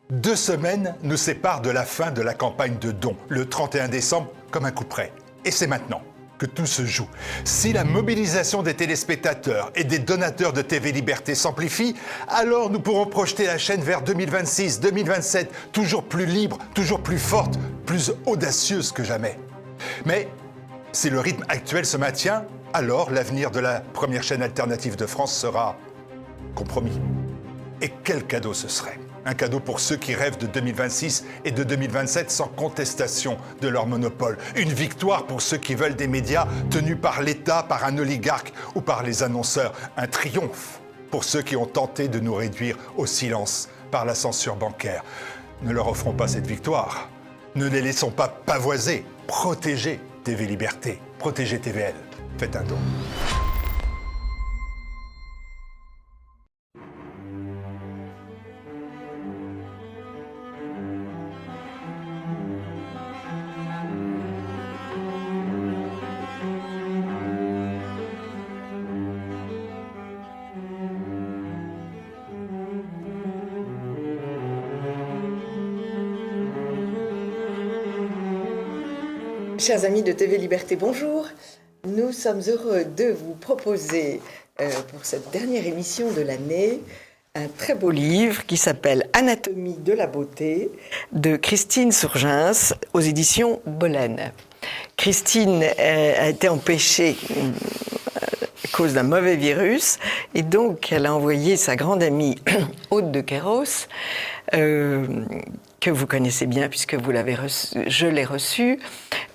2 semaines nous séparent de la fin de la campagne de dons, le 31 décembre, comme un coup près. Et c'est maintenant que tout se joue. Si la mobilisation des téléspectateurs et des donateurs de TV Liberté s'amplifie, alors nous pourrons projeter la chaîne vers 2026, 2027, toujours plus libre, toujours plus forte, plus audacieuse que jamais. Mais si le rythme actuel se maintient, alors l'avenir de la première chaîne alternative de France sera compromis. Et quel cadeau ce serait? Un cadeau pour ceux qui rêvent de 2026 et de 2027 sans contestation de leur monopole. Une victoire pour ceux qui veulent des médias tenus par l'État, par un oligarque ou par les annonceurs. Un triomphe pour ceux qui ont tenté de nous réduire au silence par la censure bancaire. Ne leur offrons pas cette victoire. Ne les laissons pas pavoiser. Protégez TV Liberté. Protégez TVL. Faites un don. Chers amis de TV Liberté, bonjour. Nous sommes heureux de vous proposer pour cette dernière émission de l'année un très beau livre qui s'appelle Anatomie de la beauté de Christine Surgens aux éditions Bollen. Christine a été empêchée à cause d'un mauvais virus et donc elle a envoyé sa grande amie Aude de Queyros, que vous connaissez bien puisque vous l'avez je l'ai reçue,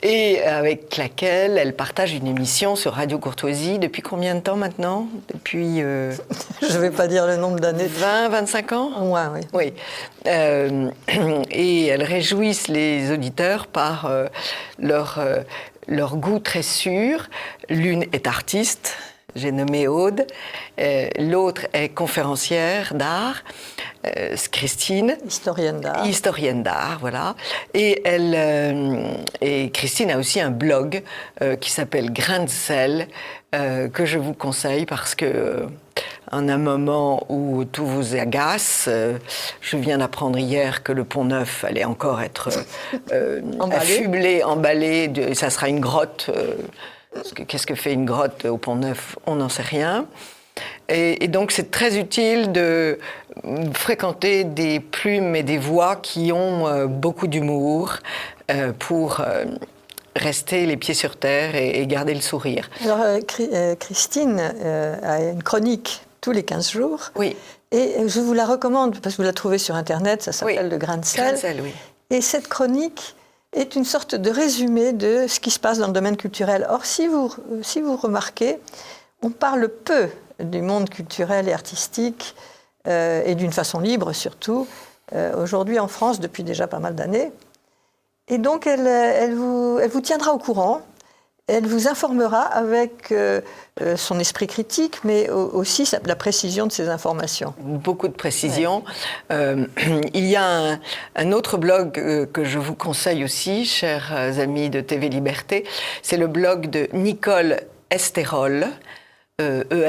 et avec laquelle elle partage une émission sur Radio Courtoisie depuis combien de temps maintenant? Depuis... Je ne vais pas dire le nombre d'années. 20, 25 ans? Ouais, oui. Oui. Et elles réjouissent les auditeurs par leur goût très sûr. L'une est artiste, j'ai nommé Aude. L'autre est conférencière d'art. Christine. Historienne d'art. Historienne d'art, voilà. Et Christine a aussi un blog qui s'appelle Grain de sel, que je vous conseille parce que en un moment où tout vous agace, je viens d'apprendre hier que le Pont Neuf allait encore être affublé, emballé, ça sera une grotte. Qu'est-ce que fait une grotte au Pont Neuf? On n'en sait rien. Et donc c'est très utile de fréquenter des plumes et des voix qui ont beaucoup d'humour pour rester les pieds sur terre et garder le sourire. Alors Christine a une chronique tous les 15 jours. Oui. Et je vous la recommande parce que vous la trouvez sur Internet, ça s'appelle Le Grain de sel. Grain de sel, oui. Et cette chronique est une sorte de résumé de ce qui se passe dans le domaine culturel. Or, si vous remarquez, on parle peu du monde culturel et artistique, et d'une façon libre surtout, aujourd'hui en France depuis déjà pas mal d'années. Et donc elle vous tiendra au courant, elle vous informera avec son esprit critique, mais aussi la précision de ses informations. Beaucoup de précision. Ouais. Il y a un autre blog que je vous conseille aussi, chers amis de TV Liberté, c'est le blog de Nicole Esterol, E-S-T-E-R-O-2-L-E,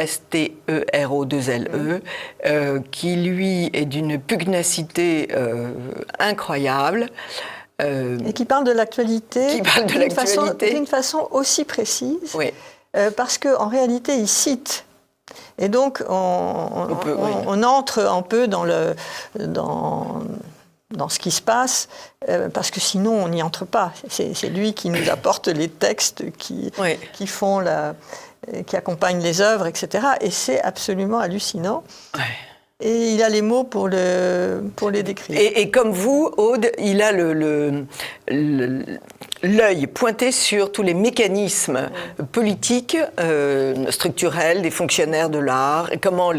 qui lui est d'une pugnacité incroyable. Et qui parle de l'actualité d'une façon aussi précise, oui. Parce qu'en réalité, il cite. Et donc, on entre un peu dans ce qui se passe, parce que sinon, on n'y entre pas. C'est lui qui nous apporte les textes qui accompagnent les œuvres, etc. Et c'est absolument hallucinant. Ouais. Et il a les mots pour les décrire. Et comme vous, Aude, il a l'œil pointé sur tous les mécanismes politiques, structurels des fonctionnaires de l'art, et comment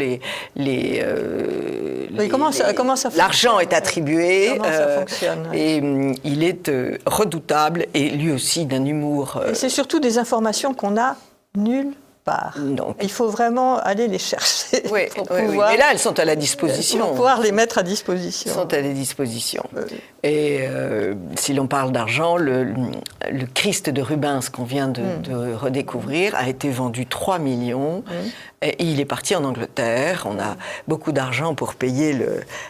l'argent est attribué. Comment ça fonctionne. Et il est redoutable, et lui aussi d'un humour... Et c'est surtout des informations qu'on a nulle part. Donc. Il faut vraiment aller les chercher Oui, pour oui, pouvoir, mais là, elles sont à la disposition. pour pouvoir les mettre à disposition. Sont à la disposition. Oui. Et si l'on parle d'argent, le Christ de Rubens qu'on vient de redécouvrir a été vendu 3 millions et il est parti en Angleterre. On a beaucoup d'argent pour payer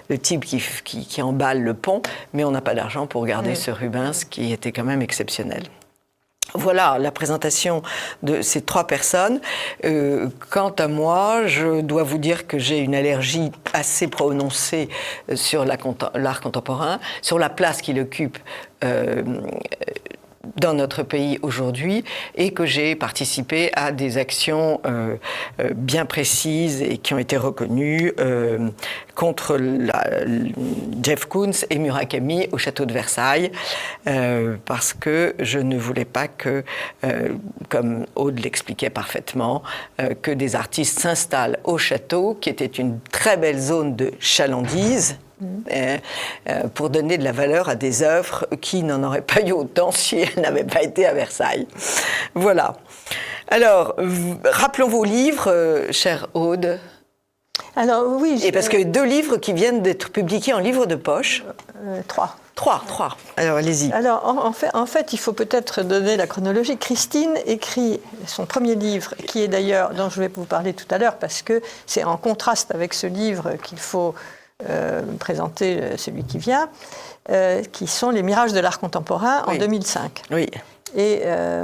le type qui emballe le pont, mais on n'a pas d'argent pour garder ce Rubens qui était quand même exceptionnel. Voilà la présentation de ces 3 personnes. Quant à moi, je dois vous dire que j'ai une allergie assez prononcée sur l'art contemporain, sur la place qu'il occupe dans notre pays aujourd'hui, et que j'ai participé à des actions bien précises et qui ont été reconnues contre Jeff Koons et Murakami au château de Versailles, parce que je ne voulais pas que, comme Aude l'expliquait parfaitement, que des artistes s'installent au château, qui était une très belle zone de chalandise, pour donner de la valeur à des œuvres qui n'en auraient pas eu autant si elles n'avaient pas été à Versailles. Voilà. Alors, rappelons vos livres, chère Aude. Alors oui. Et parce que 2 livres qui viennent d'être publiés en livre de poche. 3. 3. Alors, allez-y. Alors, en fait, il faut peut-être donner la chronologie. Christine écrit son premier livre, qui est d'ailleurs, dont je vais vous parler tout à l'heure, parce que c'est en contraste avec ce livre qu'il faut présenter, celui qui vient, qui sont Les Mirages de l'art contemporain en 2005. Oui. Et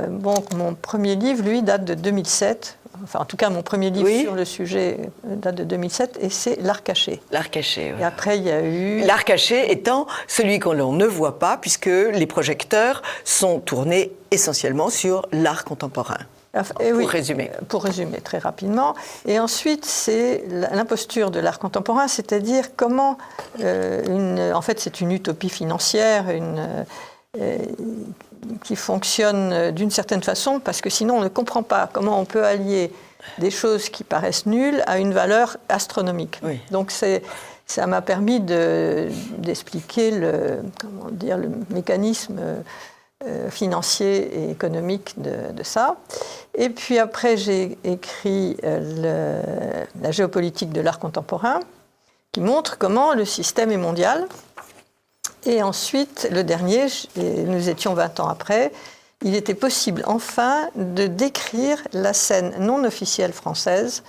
mon premier livre, lui, date de 2007. Enfin, en tout cas, mon premier livre sur le sujet date de 2007, et c'est L'art caché. L'art caché, oui. Et après, il y a eu... L'art caché étant celui qu'on ne voit pas, puisque les projecteurs sont tournés essentiellement sur l'art contemporain. Pour résumer. Pour résumer très rapidement. Et ensuite, c'est l'imposture de l'art contemporain, c'est-à-dire comment, en fait, c'est une utopie financière, qui fonctionne d'une certaine façon, parce que sinon on ne comprend pas comment on peut allier des choses qui paraissent nulles à une valeur astronomique. Oui. Donc ça m'a permis d'expliquer le mécanisme financier et économique de ça. Et puis après, j'ai écrit la géopolitique de l'art contemporain, qui montre comment le système est mondial. Et ensuite, le dernier, nous étions 20 ans après, il était possible enfin de décrire la scène non officielle française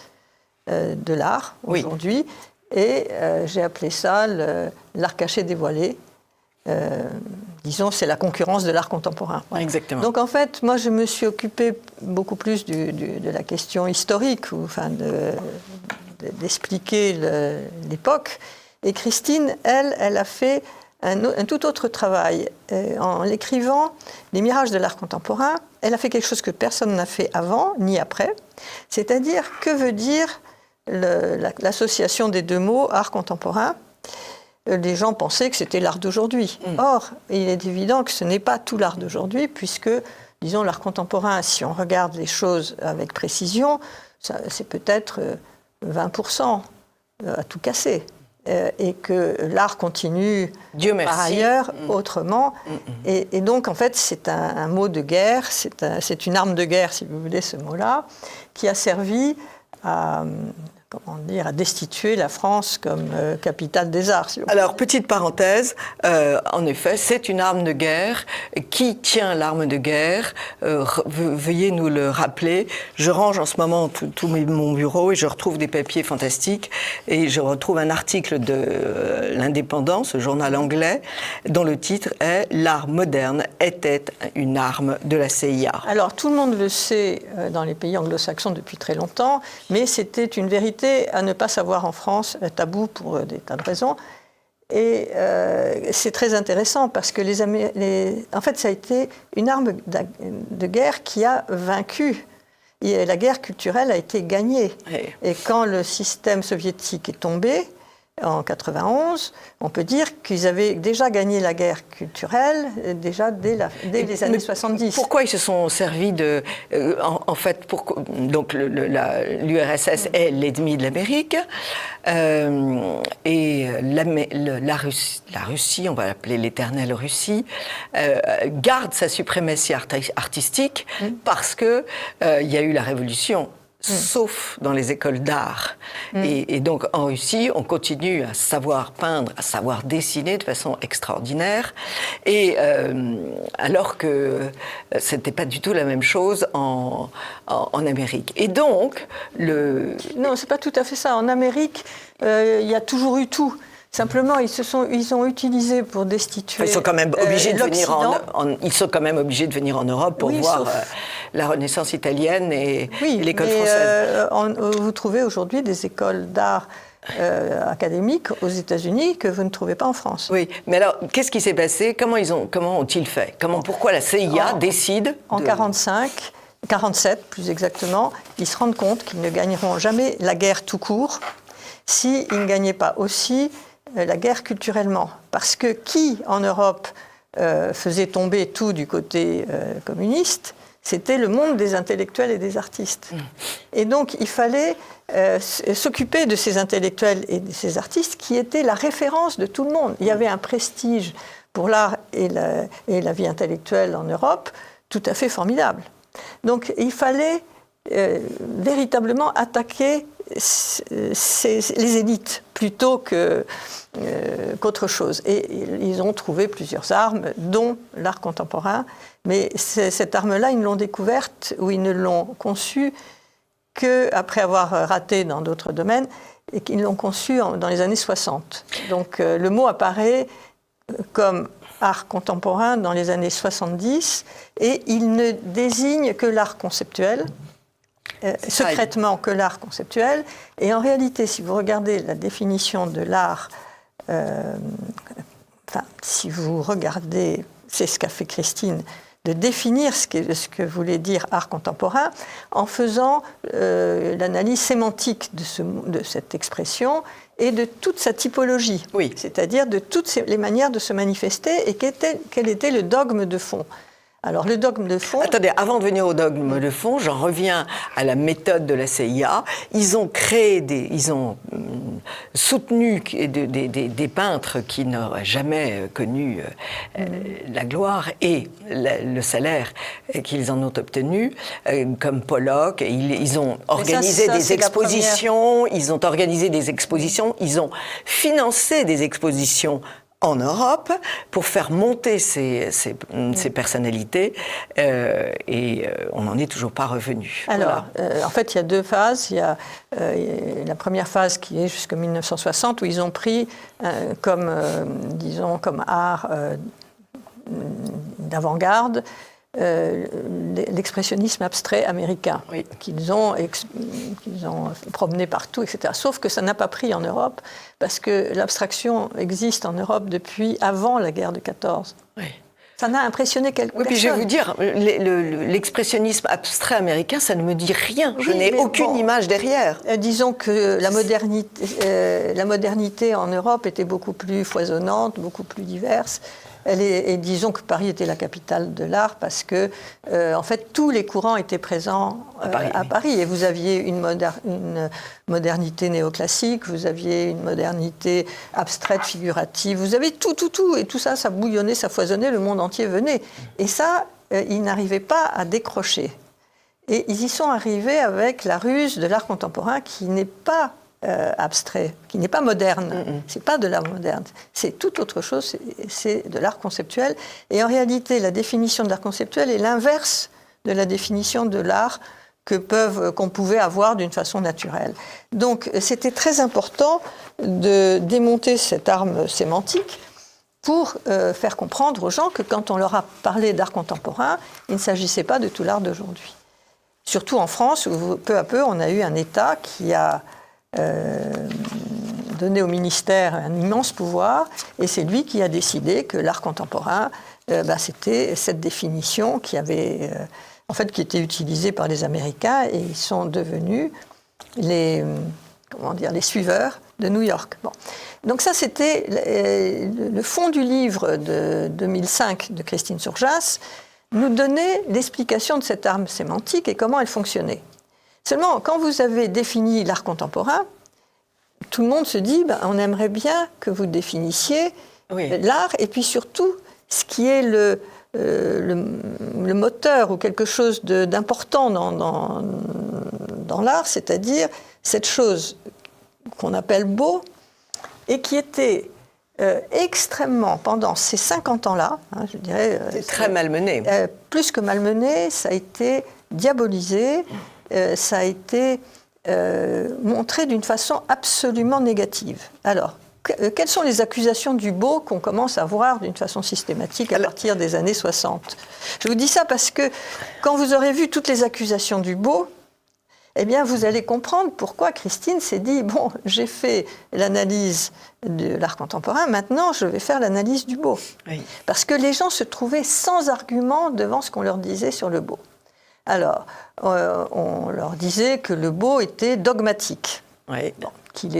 de l'art aujourd'hui. Et j'ai appelé ça l'art caché dévoilé. Disons, c'est la concurrence de l'art contemporain. Exactement. Donc en fait, moi je me suis occupée beaucoup plus de la question historique, d'expliquer l'époque. Et Christine, elle a fait un tout autre travail. En écrivant Les Mirages de l'art contemporain, elle a fait quelque chose que personne n'a fait avant ni après, c'est-à-dire que veut dire l'association des 2 mots art contemporain. Les gens pensaient que c'était l'art d'aujourd'hui. Or, il est évident que ce n'est pas tout l'art d'aujourd'hui, puisque, disons, l'art contemporain, si on regarde les choses avec précision, c'est peut-être 20% à tout casser. Et que l'art continue par ailleurs autrement. Et donc, en fait, c'est un mot de guerre, c'est une arme de guerre, si vous voulez, ce mot-là, qui a servi à destituer la France comme capitale des arts. Si Alors, petite parenthèse, en effet, c'est une arme de guerre. Qui tient l'arme de guerre? Veuillez nous le rappeler. Je range en ce moment tout mon bureau et je retrouve des papiers fantastiques. Et je retrouve un article de l'Indépendant, ce journal anglais, dont le titre est « L'art moderne était une arme de la CIA ». Alors, tout le monde le sait dans les pays anglo-saxons depuis très longtemps, mais c'était une vérité à ne pas savoir en France, tabou pour des tas de raisons. Et c'est très intéressant parce que en fait, ça a été une arme de guerre qui a vaincu. Et la guerre culturelle a été gagnée. Oui. Et quand le système soviétique est tombé, en 91, on peut dire qu'ils avaient déjà gagné la guerre culturelle déjà dès les années 70. Pourquoi ils se sont servis de... en fait, donc l'URSS est l'ennemi de l'Amérique et la Russie, on va l'appeler l'éternelle Russie, garde sa suprématie artistique parce qu'il y a eu la révolution sauf dans les écoles d'art. Et donc, en Russie, on continue à savoir peindre, à savoir dessiner de façon extraordinaire, et alors que c'était pas du tout la même chose en Amérique. Et donc, Non, c'est pas tout à fait ça. En Amérique, il y a toujours eu tout. Simplement, ils ont utilisé pour destituer. Ils sont quand même obligés de venir ils sont quand même obligés de venir en Europe pour voir la Renaissance italienne et l'école française. Vous trouvez aujourd'hui des écoles d'art académiques aux États-Unis que vous ne trouvez pas en France. Oui, mais alors qu'est-ce qui s'est passé? Comment ont-ils fait? Pourquoi la CIA décide en 47 plus exactement, ils se rendent compte qu'ils ne gagneront jamais la guerre tout court s'ils ne gagnaient pas aussi la guerre culturellement. Parce que qui, en Europe, faisait tomber tout du côté communiste, c'était le monde des intellectuels et des artistes. Et donc, il fallait s'occuper de ces intellectuels et de ces artistes qui étaient la référence de tout le monde. Il y avait un prestige pour l'art et la vie intellectuelle en Europe tout à fait formidable. Donc, il fallait véritablement attaquer les élites plutôt qu'autre chose. Et ils ont trouvé plusieurs armes, dont l'art contemporain. Mais cette arme-là, ils ne l'ont découverte ou ils ne l'ont conçue qu'après avoir raté dans d'autres domaines et qu'ils l'ont conçue dans les années 60. Donc le mot apparaît comme art contemporain dans les années 70 et il ne désigne que l'art conceptuel. Secrètement que l'art conceptuel. Et en réalité, si vous regardez la définition de l'art, si vous regardez, c'est ce qu'a fait Christine, de définir ce que voulait dire art contemporain en faisant l'analyse sémantique de cette expression et de toute sa typologie, c'est-à-dire de toutes les manières de se manifester et quel était le dogme de fond. Alors, le dogme de fond... Attendez, avant de venir au dogme de fond, j'en reviens à la méthode de la CIA. Ils ont soutenu des peintres qui n'auraient jamais connu la gloire et le salaire qu'ils en ont obtenu, comme Pollock. Ils ont organisé des expositions, ils ont financé des expositions en Europe pour faire monter ces personnalités et on n'en est toujours pas revenu. Alors, en fait, il y a deux phases. Il y a la première phase qui est jusqu'en 1960 où ils ont pris comme art d'avant-garde l'expressionnisme abstrait américain qu'ils ont promené partout, etc. Sauf que ça n'a pas pris en Europe parce que l'abstraction existe en Europe depuis avant la guerre de 14. Oui. Ça n'a impressionné quelques personnes. Puis je vais vous dire, l'expressionnisme abstrait américain, ça ne me dit rien. Je n'ai aucune image derrière. Disons que la modernité en Europe était beaucoup plus foisonnante, beaucoup plus diverse. Et disons que Paris était la capitale de l'art parce que, en fait, tous les courants étaient présents à Paris. Et vous aviez une modernité néoclassique, vous aviez une modernité abstraite, figurative, vous avez tout. Et tout ça, ça bouillonnait, ça foisonnait, le monde entier venait. Et ça, ils n'arrivaient pas à décrocher. Et ils y sont arrivés avec la ruse de l'art contemporain qui n'est pas abstrait, qui n'est pas moderne. C'est pas de l'art moderne, c'est tout autre chose, c'est de l'art conceptuel. Et en réalité, la définition de l'art conceptuel est l'inverse de la définition de l'art qu'on pouvait avoir d'une façon naturelle. Donc, c'était très important de démonter cette arme sémantique pour faire comprendre aux gens que quand on leur a parlé d'art contemporain, il ne s'agissait pas de tout l'art d'aujourd'hui. Surtout en France, où peu à peu, on a eu un État qui a donné au ministère un immense pouvoir, et c'est lui qui a décidé que l'art contemporain, c'était cette définition qui était utilisée par les Américains, et ils sont devenus les suiveurs de New York. Bon. Donc ça, c'était le fond du livre de 2005 de Christine Surjas, nous donnait l'explication de cette arme sémantique et comment elle fonctionnait. Seulement, quand vous avez défini l'art contemporain, tout le monde se dit on aimerait bien que vous définissiez l'art et puis surtout ce qui est le moteur ou quelque chose d'important dans dans l'art, c'est-à-dire cette chose qu'on appelle beau et qui était extrêmement, pendant ces 50 ans-là, hein, je dirais... c'est très malmené. Plus que malmené, ça a été diabolisé, ça a été montré d'une façon absolument négative. Alors, quelles sont les accusations du beau qu'on commence à voir d'une façon systématique à partir des années 60 ? Je vous dis ça parce que quand vous aurez vu toutes les accusations du beau, eh bien, vous allez comprendre pourquoi Christine s'est dit « Bon, j'ai fait l'analyse de l'art contemporain, maintenant je vais faire l'analyse du beau. Oui. » Parce que les gens se trouvaient sans argument devant ce qu'on leur disait sur le beau. Alors, on leur disait que le beau était dogmatique, oui. Bon, qu'il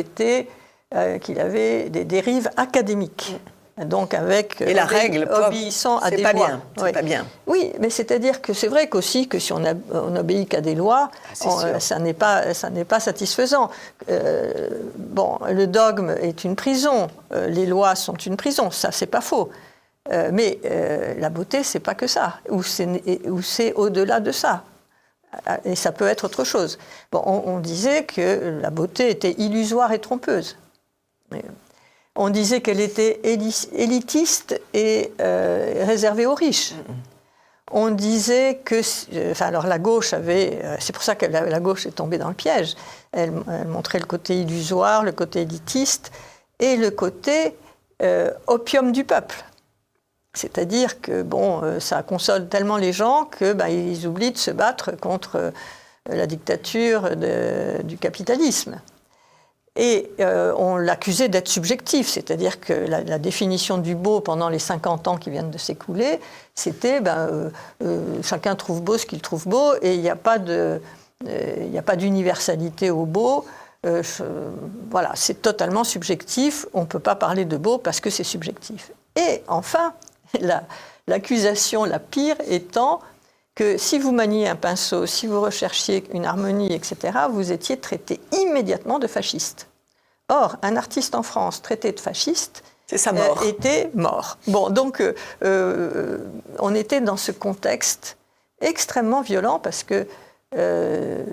avait des dérives académiques. Donc avec et la règle obéissant à des lois. C'est pas bien. Oui, mais c'est-à-dire que c'est vrai qu'aussi que si on obéit qu'à des lois, ça n'est pas satisfaisant. Bon, le dogme est une prison, les lois sont une prison, ça c'est pas faux. Mais la beauté, c'est pas que ça, ou c'est au-delà de ça. Et ça peut être autre chose. Bon, on disait que la beauté était illusoire et trompeuse. On disait qu'elle était élitiste et réservée aux riches. On disait que... alors la gauche avait... c'est pour ça que la gauche est tombée dans le piège. Elle montrait le côté illusoire, le côté élitiste et le côté opium du peuple. C'est-à-dire que, ça console tellement les gens qu'ils oublient de se battre contre la dictature du capitalisme. Et on l'accusait d'être subjectif, c'est-à-dire que la définition du beau pendant les 50 ans qui viennent de s'écouler, c'était chacun trouve beau ce qu'il trouve beau et il n'y a pas d'universalité au beau. Voilà, c'est totalement subjectif, on ne peut pas parler de beau parce que c'est subjectif. Et enfin, l'accusation la pire étant que si vous maniez un pinceau, si vous recherchiez une harmonie, etc., vous étiez traité immédiatement de fasciste. Or, un artiste en France traité de fasciste c'est sa mort. Était mort. Bon, donc, on était dans ce contexte extrêmement violent parce que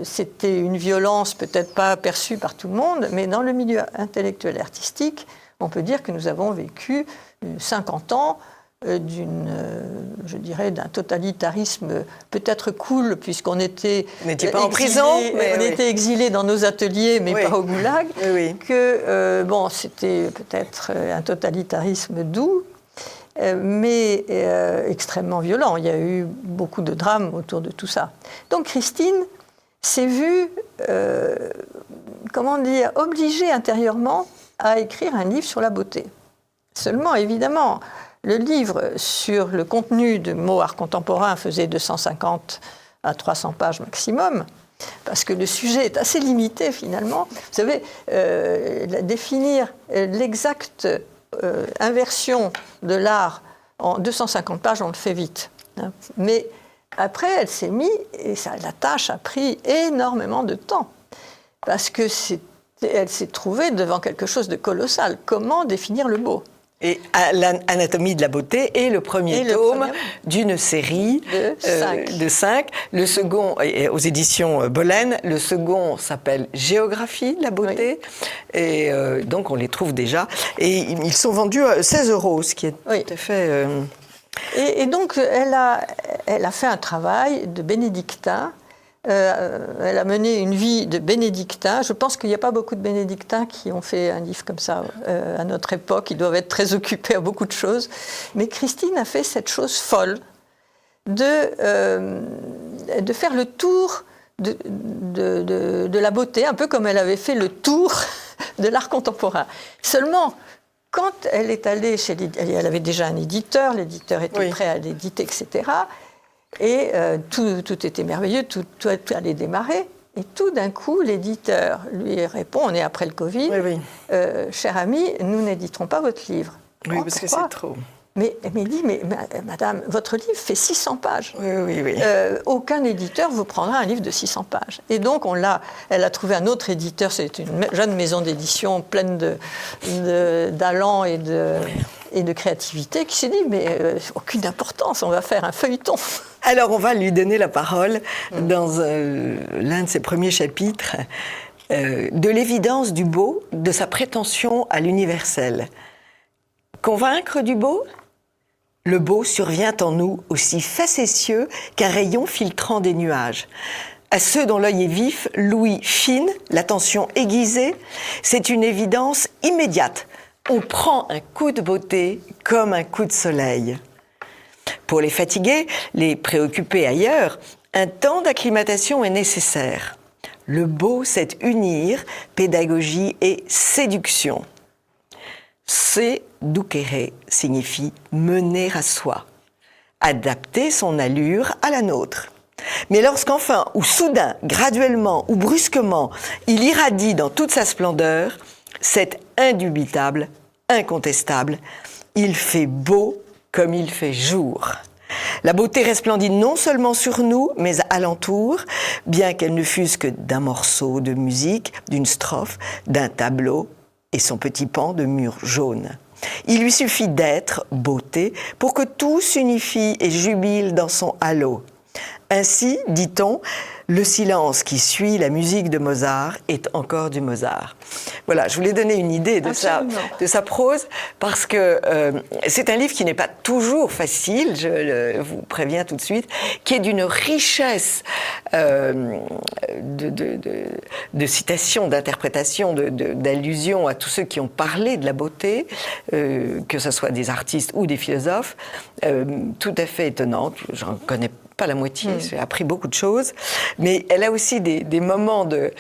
c'était une violence peut-être pas perçue par tout le monde, mais dans le milieu intellectuel et artistique, on peut dire que nous avons vécu 50 ans je dirais, d'un totalitarisme peut-être cool, puisqu'on était pas en prison, mais on était exilés dans nos ateliers, mais pas au goulag, que c'était peut-être un totalitarisme doux, mais extrêmement violent. Il y a eu beaucoup de drames autour de tout ça. Donc Christine s'est vue, obligée intérieurement à écrire un livre sur la beauté. Seulement, évidemment, le livre sur le contenu de mots art contemporain faisait 250 à 300 pages maximum, parce que le sujet est assez limité finalement. Vous savez, définir l'exacte inversion de l'art en 250 pages, on le fait vite. Hein. Mais après, elle s'est mise, et la tâche a pris énormément de temps, parce que elle s'est trouvée devant quelque chose de colossal. Comment définir le beau ? Et l'anatomie de la beauté est le premier tome d'une série de 5. Le second est aux éditions Bollène. Le second s'appelle Géographie de la beauté. Oui. Et donc on les trouve déjà. Et ils sont vendus à 16 €, ce qui est tout à fait... Et donc elle a fait un travail de bénédictin. Elle a mené une vie de bénédictin. Je pense qu'il n'y a pas beaucoup de bénédictins qui ont fait un livre comme ça à notre époque. Ils doivent être très occupés à beaucoup de choses. Mais Christine a fait cette chose folle de faire le tour de la beauté, un peu comme elle avait fait le tour de l'art contemporain. Seulement, quand elle est allée chez elle avait déjà un éditeur, l'éditeur était prêt à l'éditer, etc., et tout était merveilleux, tout allait démarrer. Et tout d'un coup, l'éditeur lui répond, on est après le Covid, cher ami, nous n'éditerons pas votre livre. Oui, parce que c'est trop. Mais il dit, mais madame, votre livre fait 600 pages. Oui. Aucun éditeur vous prendra un livre de 600 pages. Et donc, elle a trouvé un autre éditeur, c'est une jeune maison d'édition pleine d'allant et et de créativité qui s'est dit, mais aucune importance, on va faire un feuilleton. Alors, on va lui donner la parole dans l'un de ses premiers chapitres, de l'évidence du beau, de sa prétention à l'universel. Convaincre du beau ? Le beau survient en nous aussi facétieux qu'un rayon filtrant des nuages. À ceux dont l'œil est vif, l'ouïe fine, l'attention aiguisée, c'est une évidence immédiate. On prend un coup de beauté comme un coup de soleil. Pour les fatigués, les préoccupés ailleurs, un temps d'acclimatation est nécessaire. Le beau, c'est unir pédagogie et séduction. Seducere signifie mener à soi, adapter son allure à la nôtre. Mais lorsqu'enfin, ou soudain, graduellement ou brusquement, il irradie dans toute sa splendeur, c'est indubitable, incontestable. Il fait beau comme il fait jour. La beauté resplendit non seulement sur nous, mais alentour, bien qu'elle ne fût que d'un morceau de musique, d'une strophe, d'un tableau et son petit pan de mur jaune. Il lui suffit d'être beauté pour que tout s'unifie et jubile dans son halo. Ainsi, dit-on, le silence qui suit la musique de Mozart est encore du Mozart. Voilà, je voulais donner une idée de sa prose, parce que c'est un livre qui n'est pas toujours facile, je vous préviens tout de suite, qui est d'une richesse de citations, d'interprétations, d'allusions à tous ceux qui ont parlé de la beauté, que ce soit des artistes ou des philosophes, tout à fait étonnante. J'en connais pas la moitié, j'ai appris beaucoup de choses, mais elle a aussi des moments de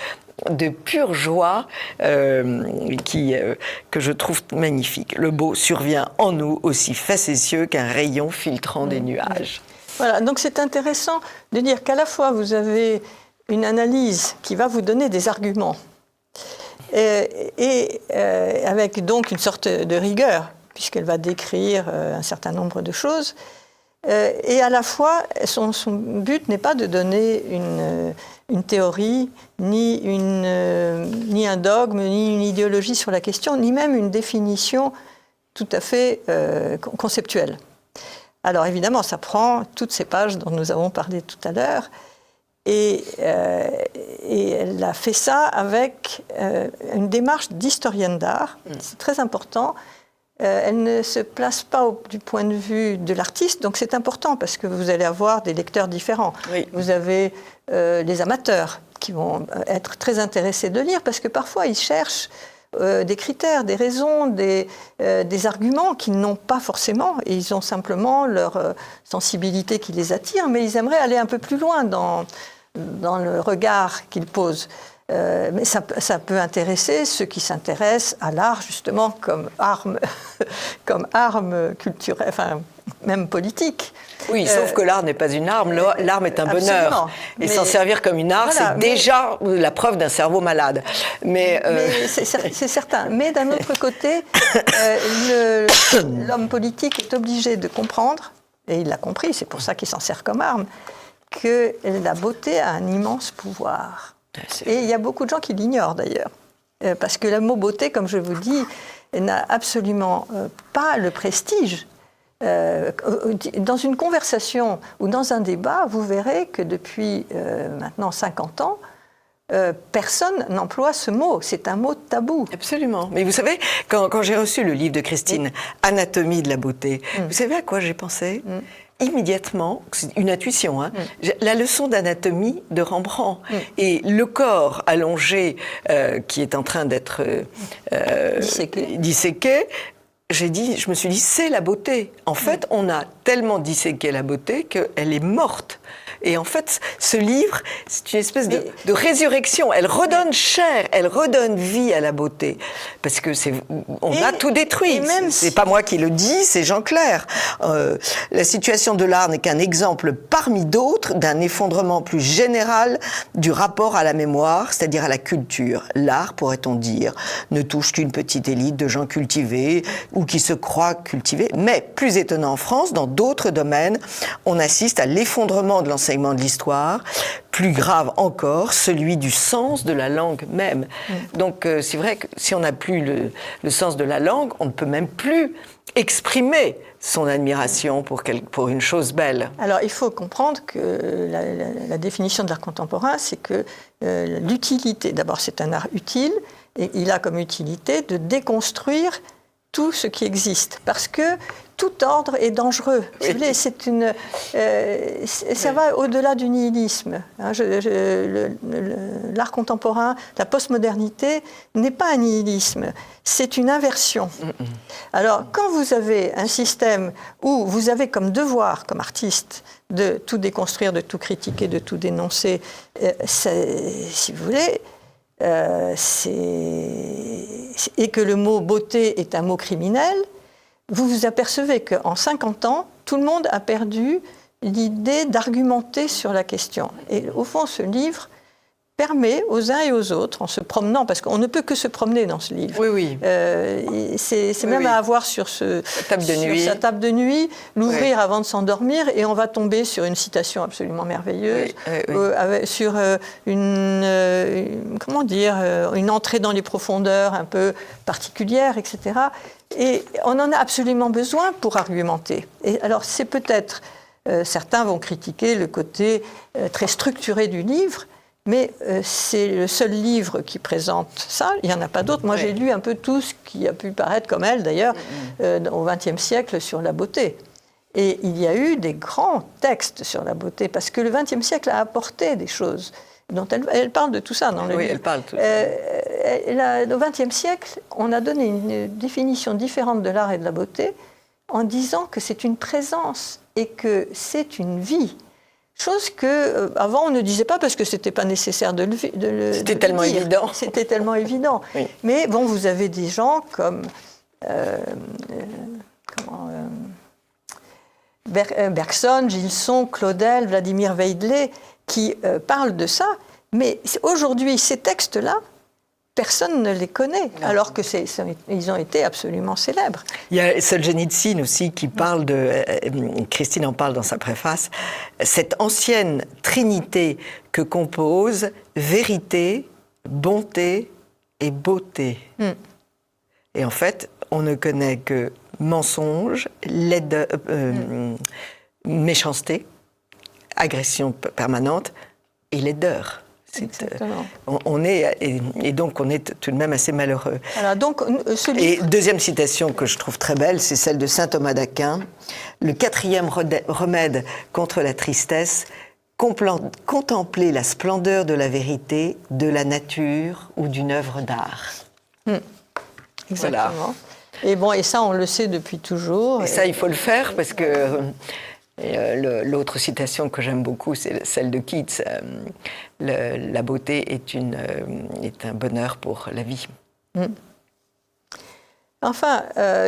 pure joie que je trouve magnifiques. Le beau survient en nous aussi facétieux qu'un rayon filtrant des nuages. Voilà, donc c'est intéressant de dire qu'à la fois vous avez une analyse qui va vous donner des arguments et avec donc une sorte de rigueur, puisqu'elle va décrire un certain nombre de choses. Et à la fois, son but n'est pas de donner une théorie, ni un dogme, ni une idéologie sur la question, ni même une définition tout à fait conceptuelle. Alors évidemment, ça prend toutes ces pages dont nous avons parlé tout à l'heure, et elle a fait ça avec une démarche d'historienne d'art. C'est très important. Elle ne se place pas du point de vue de l'artiste, donc c'est important parce que vous allez avoir des lecteurs différents. Oui. Vous avez les amateurs qui vont être très intéressés de lire parce que parfois ils cherchent des critères, des raisons, des arguments qu'ils n'ont pas forcément, et ils ont simplement leur sensibilité qui les attire, mais ils aimeraient aller un peu plus loin dans le regard qu'ils posent. Mais ça peut intéresser ceux qui s'intéressent à l'art justement comme arme culturelle, enfin même politique. Oui, sauf que l'art n'est pas une arme, l'art est un bonheur. Et s'en servir comme une arme, voilà, c'est déjà la preuve d'un cerveau malade. Mais c'est certain. Mais d'un autre côté, l'homme politique est obligé de comprendre, et il l'a compris, c'est pour ça qu'il s'en sert comme arme, que la beauté a un immense pouvoir. Et il y a beaucoup de gens qui l'ignorent d'ailleurs. Parce que le mot beauté, comme je vous dis, n'a absolument pas le prestige. Dans une conversation ou dans un débat, vous verrez que depuis maintenant 50 ans, personne n'emploie ce mot. C'est un mot tabou. Absolument. Mais vous savez, quand j'ai reçu le livre de Christine, Anatomie de la beauté, vous savez à quoi j'ai pensé ? Immédiatement, c'est une intuition, hein, la leçon d'anatomie de Rembrandt. Et le corps allongé qui est en train d'être disséqué, je me suis dit, c'est la beauté. En fait, on a tellement disséqué la beauté qu'elle est morte. Et en fait, ce livre, c'est une espèce de résurrection. Elle redonne chair, elle redonne vie à la beauté. Parce que on a tout détruit. C'est pas moi qui le dis, c'est Jean Clair. La situation de l'art n'est qu'un exemple parmi d'autres d'un effondrement plus général du rapport à la mémoire, c'est-à-dire à la culture. L'art, pourrait-on dire, ne touche qu'une petite élite de gens cultivés ou qui se croient cultivés. Mais, plus étonnant en France, dans d'autres domaines, on assiste à l'effondrement de l'enseignement de l'histoire, plus grave encore, celui du sens de la langue même. Donc c'est vrai que si on n'a plus le sens de la langue, on ne peut même plus exprimer son admiration pour une chose belle. Alors, il faut comprendre que la définition de l'art contemporain, c'est que l'utilité, d'abord, c'est un art utile, et il a comme utilité de déconstruire tout ce qui existe, parce que tout ordre est dangereux. Oui. Si vous voulez, ça va au-delà du nihilisme. Hein, l'art contemporain, la postmodernité n'est pas un nihilisme, c'est une inversion. Alors, quand vous avez un système où vous avez comme devoir, comme artiste, de tout déconstruire, de tout critiquer, de tout dénoncer, si vous voulez, et que le mot beauté est un mot criminel, vous vous apercevez qu'en 50 ans, tout le monde a perdu l'idée d'argumenter sur la question. Et au fond, ce livre permet aux uns et aux autres, en se promenant, parce qu'on ne peut que se promener dans ce livre. Oui, oui. C'est même à avoir sur sa table de nuit, l'ouvrir avant de s'endormir, et on va tomber sur une citation absolument merveilleuse, sur une entrée dans les profondeurs un peu particulière, etc. Et on en a absolument besoin pour argumenter. Et alors, c'est peut-être, certains vont critiquer le côté très structuré du livre, mais c'est le seul livre qui présente ça. Il n'y en a pas d'autres. Moi, j'ai lu un peu tout ce qui a pu paraître, comme elle d'ailleurs, au XXe siècle sur la beauté. Et il y a eu des grands textes sur la beauté, parce que le XXe siècle a apporté des choses dont elle parle de tout ça dans le livre. Oui, elle parle de tout ça. Au XXe siècle, on a donné une définition différente de l'art et de la beauté en disant que c'est une présence et que c'est une vie. Chose que avant on ne disait pas parce que c'était pas nécessaire de le C'était tellement évident. C'était tellement évident. Oui. Mais bon, vous avez des gens comme Bergson, Gilson, Claudel, Vladimir Veidlé qui parlent de ça. Mais aujourd'hui, ces textes-là, personne ne les connaît, alors que ils ont été absolument célèbres. Il y a Solzhenitsyn aussi qui parle Christine en parle dans sa préface, cette ancienne trinité que composent vérité, bonté et beauté. Et en fait, on ne connaît que mensonge, méchanceté, agression permanente et laideur. Et donc on est tout de même assez malheureux. Alors donc, et deuxième citation que je trouve très belle, c'est celle de saint Thomas d'Aquin. Le 4e remède contre la tristesse, contempler la splendeur de la vérité, de la nature ou d'une œuvre d'art. Exactement. Voilà. Et bon, et ça on le sait depuis toujours. Et ça il faut le faire parce que... l'autre citation que j'aime beaucoup, c'est celle de Keats. La beauté est un bonheur pour la vie. Enfin,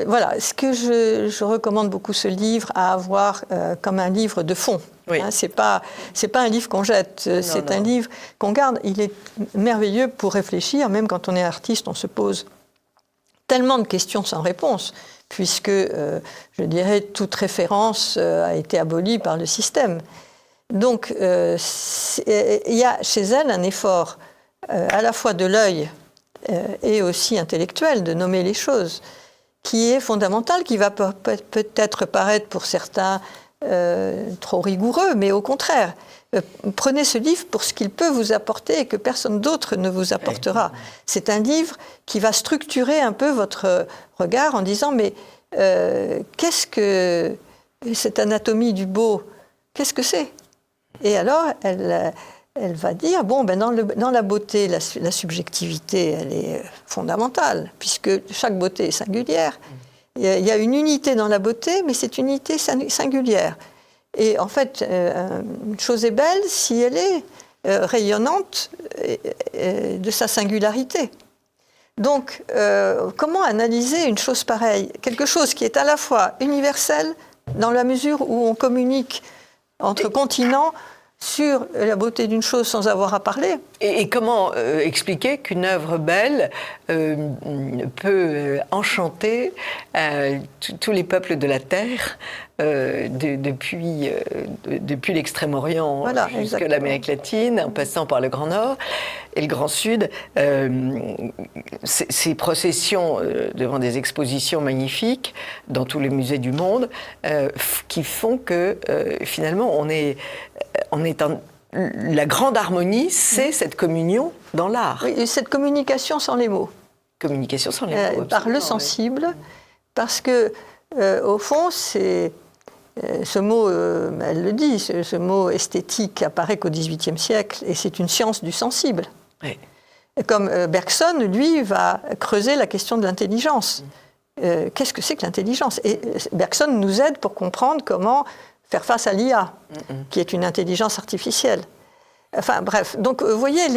voilà, ce que je recommande beaucoup ce livre à avoir comme un livre de fond. Oui. Hein, c'est pas un livre qu'on jette, c'est un livre qu'on garde. Il est merveilleux pour réfléchir, même quand on est artiste, on se pose tellement de questions sans réponse, puisque, je dirais, toute référence a été abolie par le système. Donc, il y a chez elle un effort à la fois de l'œil et aussi intellectuel de nommer les choses, qui est fondamental, qui va peut-être paraître pour certains trop rigoureux, mais au contraire, prenez ce livre pour ce qu'il peut vous apporter et que personne d'autre ne vous apportera. C'est un livre qui va structurer un peu votre regard en disant mais qu'est-ce que cette anatomie du beau, qu'est-ce que c'est? Et alors elle va dire bon ben dans la beauté la subjectivité elle est fondamentale puisque chaque beauté est singulière. Il y a une unité dans la beauté, mais cette unité singulière. Et en fait, une chose est belle si elle est rayonnante de sa singularité. Donc, comment analyser une chose pareille? Quelque chose qui est à la fois universel, dans la mesure où on communique entre continents sur la beauté d'une chose sans avoir à parler. Et comment expliquer qu'une œuvre belle peut enchanter tous les peuples de la Terre depuis l'Extrême-Orient Voilà, jusqu'à exactement. l'Amérique latine, en passant par le Grand Nord et le Grand Sud. Ces processions devant des expositions magnifiques dans tous les musées du monde qui font que finalement la grande harmonie, c'est cette communion dans l'art. Oui, et cette communication sans les mots. Communication sans les mots. Par le absolument, sensible, parce que, au fond, c'est. Ce mot, elle le dit, ce mot esthétique apparaît qu'au XVIIIe siècle, et c'est une science du sensible. Oui. Comme Bergson, lui, va creuser la question de l'intelligence. Qu'est-ce que c'est que l'intelligence? Et Bergson nous aide pour comprendre comment faire face à l'IA, qui est une intelligence artificielle. Enfin bref, donc vous voyez,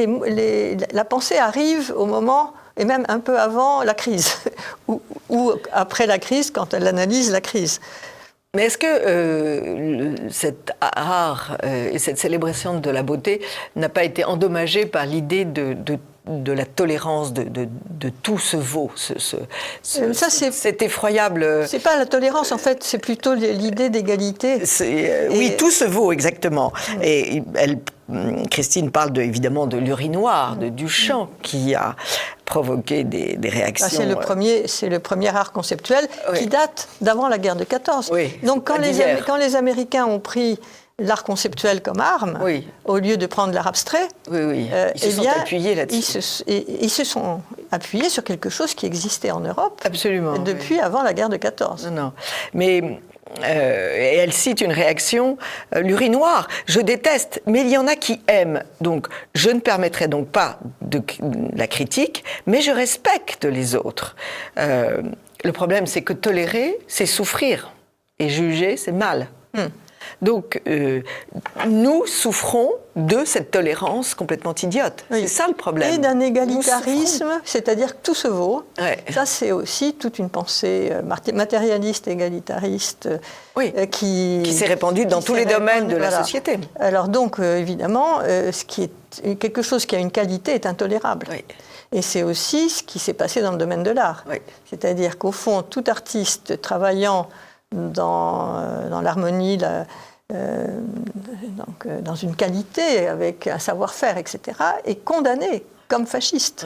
la pensée arrive au moment, et même un peu avant la crise, ou après la crise, quand elle analyse la crise. Mais est-ce que cet art et cette célébration de la beauté n'a pas été endommagé par l'idée de la tolérance, de tout se vaut, c'est effroyable. C'est pas la tolérance, en fait, c'est plutôt l'idée d'égalité. Oui, tout se vaut, exactement. Et Christine parle évidemment de l'urinoir, de Duchamp, qui a provoqué des réactions. C'est le premier art conceptuel qui date d'avant la guerre de 14. Oui, donc quand les Américains ont pris l'art conceptuel comme arme, au lieu de prendre l'art abstrait, ils se sont appuyés là-dessus. Ils se sont appuyés sur quelque chose qui existait en Europe. Absolument, depuis avant la guerre de 14. Non. Mais et elle cite une réaction, l'urinoir, je déteste, mais il y en a qui aiment. Donc, je ne permettrai donc pas de la critique, mais je respecte les autres. Le problème, c'est que tolérer, c'est souffrir. Et juger, c'est mal. Donc, nous souffrons de cette tolérance complètement idiote. C'est ça le problème. Et d'un égalitarisme, c'est-à-dire que tout se vaut. Ça, c'est aussi toute une pensée matérialiste, égalitariste, qui s'est répandue dans tous les domaines de la société. Alors donc, évidemment, ce qui est quelque chose qui a une qualité est intolérable. Et c'est aussi ce qui s'est passé dans le domaine de l'art. C'est-à-dire qu'au fond, tout artiste travaillant dans l'harmonie, dans une qualité, avec un savoir-faire, etc., est condamné comme fasciste.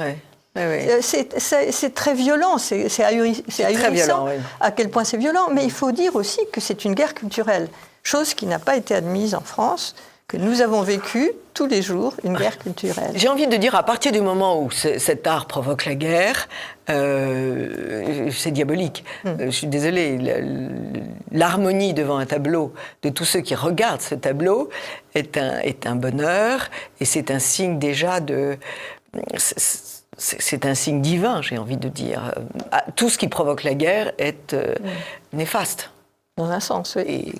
C'est très violent, c'est ahurissant à quel point c'est violent, mais il faut dire aussi que c'est une guerre culturelle, chose qui n'a pas été admise en France, que nous avons vécu tous les jours une guerre culturelle. J'ai envie de dire, à partir du moment où cet art provoque la guerre, c'est diabolique. Je suis désolée, l'harmonie devant un tableau de tous ceux qui regardent ce tableau est un bonheur, et c'est un signe déjà de... C'est un signe divin, j'ai envie de dire. Tout ce qui provoque la guerre est néfaste. Dans un sens, oui.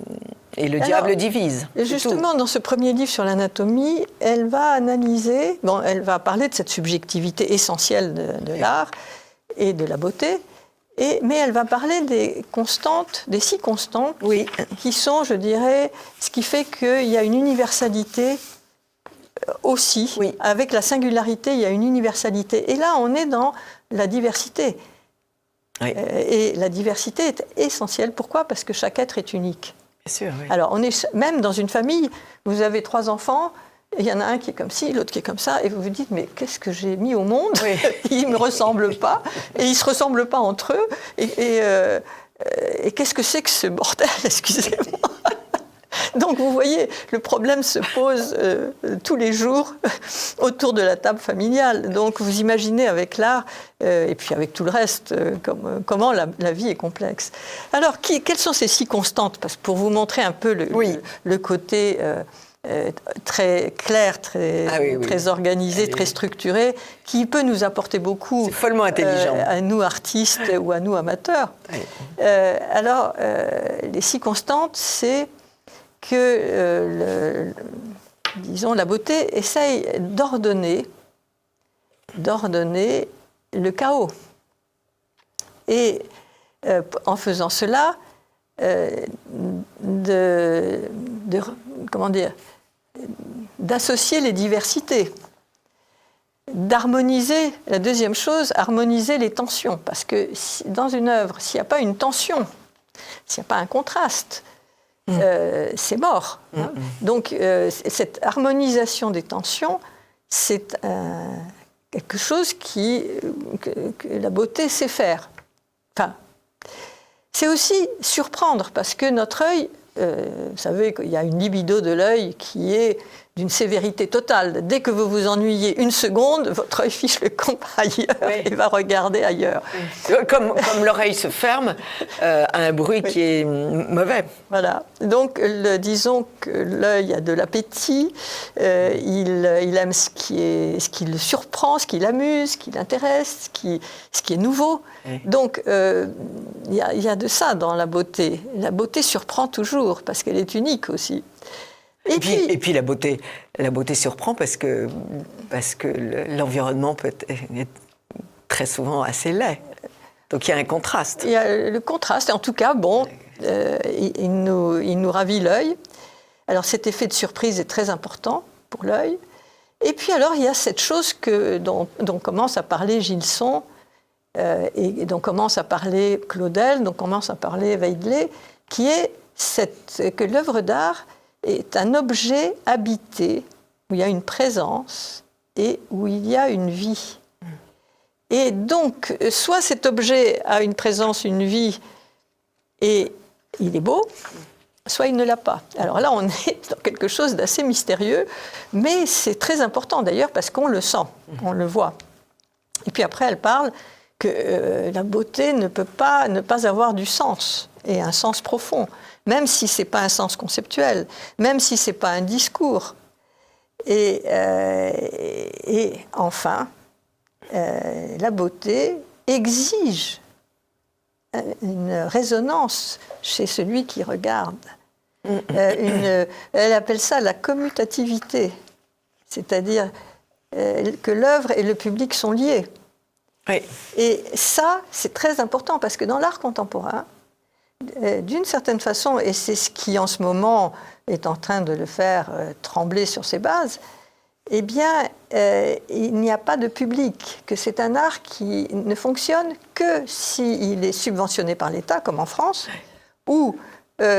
Et le diable divise. Justement, dans ce premier livre sur l'anatomie, elle va analyser, elle va parler de cette subjectivité essentielle de l'art et de la beauté, mais elle va parler des constantes, des 6 constantes, qui sont, je dirais, ce qui fait qu'il y a une universalité aussi. Avec la singularité, il y a une universalité. Et là, on est dans la diversité. Et la diversité est essentielle. Pourquoi ? Parce que chaque être est unique. Bien sûr, Alors, on est même dans une famille, vous avez 3 enfants, et il y en a un qui est comme ci, l'autre qui est comme ça, et vous vous dites, mais qu'est-ce que j'ai mis au monde ? Ils ne me ressemblent pas, et ils ne se ressemblent pas entre eux, et qu'est-ce que c'est que ce bordel ? Excusez-moi. Donc, vous voyez, le problème se pose tous les jours autour de la table familiale. Donc, vous imaginez avec l'art, et puis avec tout le reste, comment la vie est complexe. Alors, quelles sont ces 6 constantes ? Parce que pour vous montrer un peu le côté très clair, très organisé, très structuré, qui peut nous apporter beaucoup. C'est follement intelligent. À nous artistes ou à nous amateurs. Alors, les 6 constantes, c'est que, disons, la beauté essaye d'ordonner le chaos. Et en faisant cela, d'associer les diversités, d'harmoniser, la deuxième chose, harmoniser les tensions. Parce que dans une œuvre, s'il n'y a pas une tension, s'il n'y a pas un contraste, c'est mort. Hein. Donc, cette harmonisation des tensions, c'est quelque chose que la beauté sait faire. Enfin, c'est aussi surprendre, parce que notre œil, vous savez qu'il y a une libido de l'œil qui est d'une sévérité totale. Dès que vous vous ennuyez une seconde, votre œil fiche le camp ailleurs et va regarder ailleurs. Comme l'oreille se ferme à un bruit qui est mauvais. Voilà. Donc, disons que l'œil a de l'appétit, il aime ce qui le surprend, ce qui l'amuse, ce qui l'intéresse, ce qui est nouveau. Donc, il y a de ça dans la beauté. La beauté surprend toujours, parce qu'elle est unique aussi. Et puis la beauté surprend parce que l'environnement peut être très souvent assez laid. Donc il y a un contraste. Il y a le contraste. En tout cas, il nous ravit l'œil. Alors cet effet de surprise est très important pour l'œil. Et puis alors il y a cette chose dont commence à parler Gilson et dont commence à parler Claudel, dont commence à parler Weidler, qui est que l'œuvre d'art est un objet habité, où il y a une présence et où il y a une vie. Et donc, soit cet objet a une présence, une vie, et il est beau, soit il ne l'a pas. Alors là, on est dans quelque chose d'assez mystérieux, mais c'est très important d'ailleurs parce qu'on le sent, on le voit. Et puis après, elle parle que la beauté ne peut pas ne pas avoir du sens, et un sens profond, même si ce n'est pas un sens conceptuel, même si ce n'est pas un discours. Et enfin, la beauté exige une résonance chez celui qui regarde. Elle appelle ça la commutativité, c'est-à-dire que l'œuvre et le public sont liés. Oui. Et ça, c'est très important, parce que dans l'art contemporain, d'une certaine façon, et c'est ce qui en ce moment est en train de le faire trembler sur ses bases, eh bien, il n'y a pas de public, que c'est un art qui ne fonctionne que s'il est subventionné par l'État, comme en France, ou,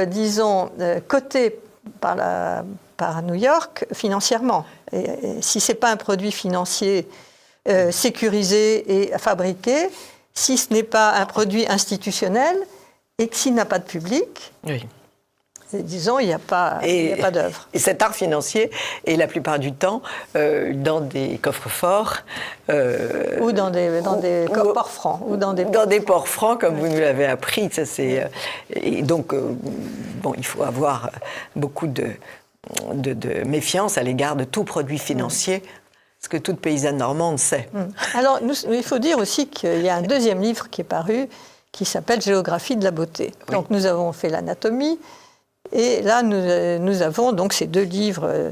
disons, coté par New York financièrement. Et si ce n'est pas un produit financier sécurisé et fabriqué, si ce n'est pas un produit institutionnel, et que s'il n'a pas de public, oui. Disons, il n'y a pas d'œuvre. Et cet art financier est la plupart du temps dans des coffres-forts. Ou dans des ports francs. Ou dans des ports francs, comme vous nous l'avez appris. Ça, et donc, il faut avoir beaucoup de méfiance à l'égard de tout produit financier, ce que toute paysanne normande sait. Alors, il faut dire aussi qu'il y a un deuxième livre qui est paru, qui s'appelle « Géographie de la beauté ». Oui. Donc, nous avons fait l'anatomie. Et là, nous avons donc ces deux livres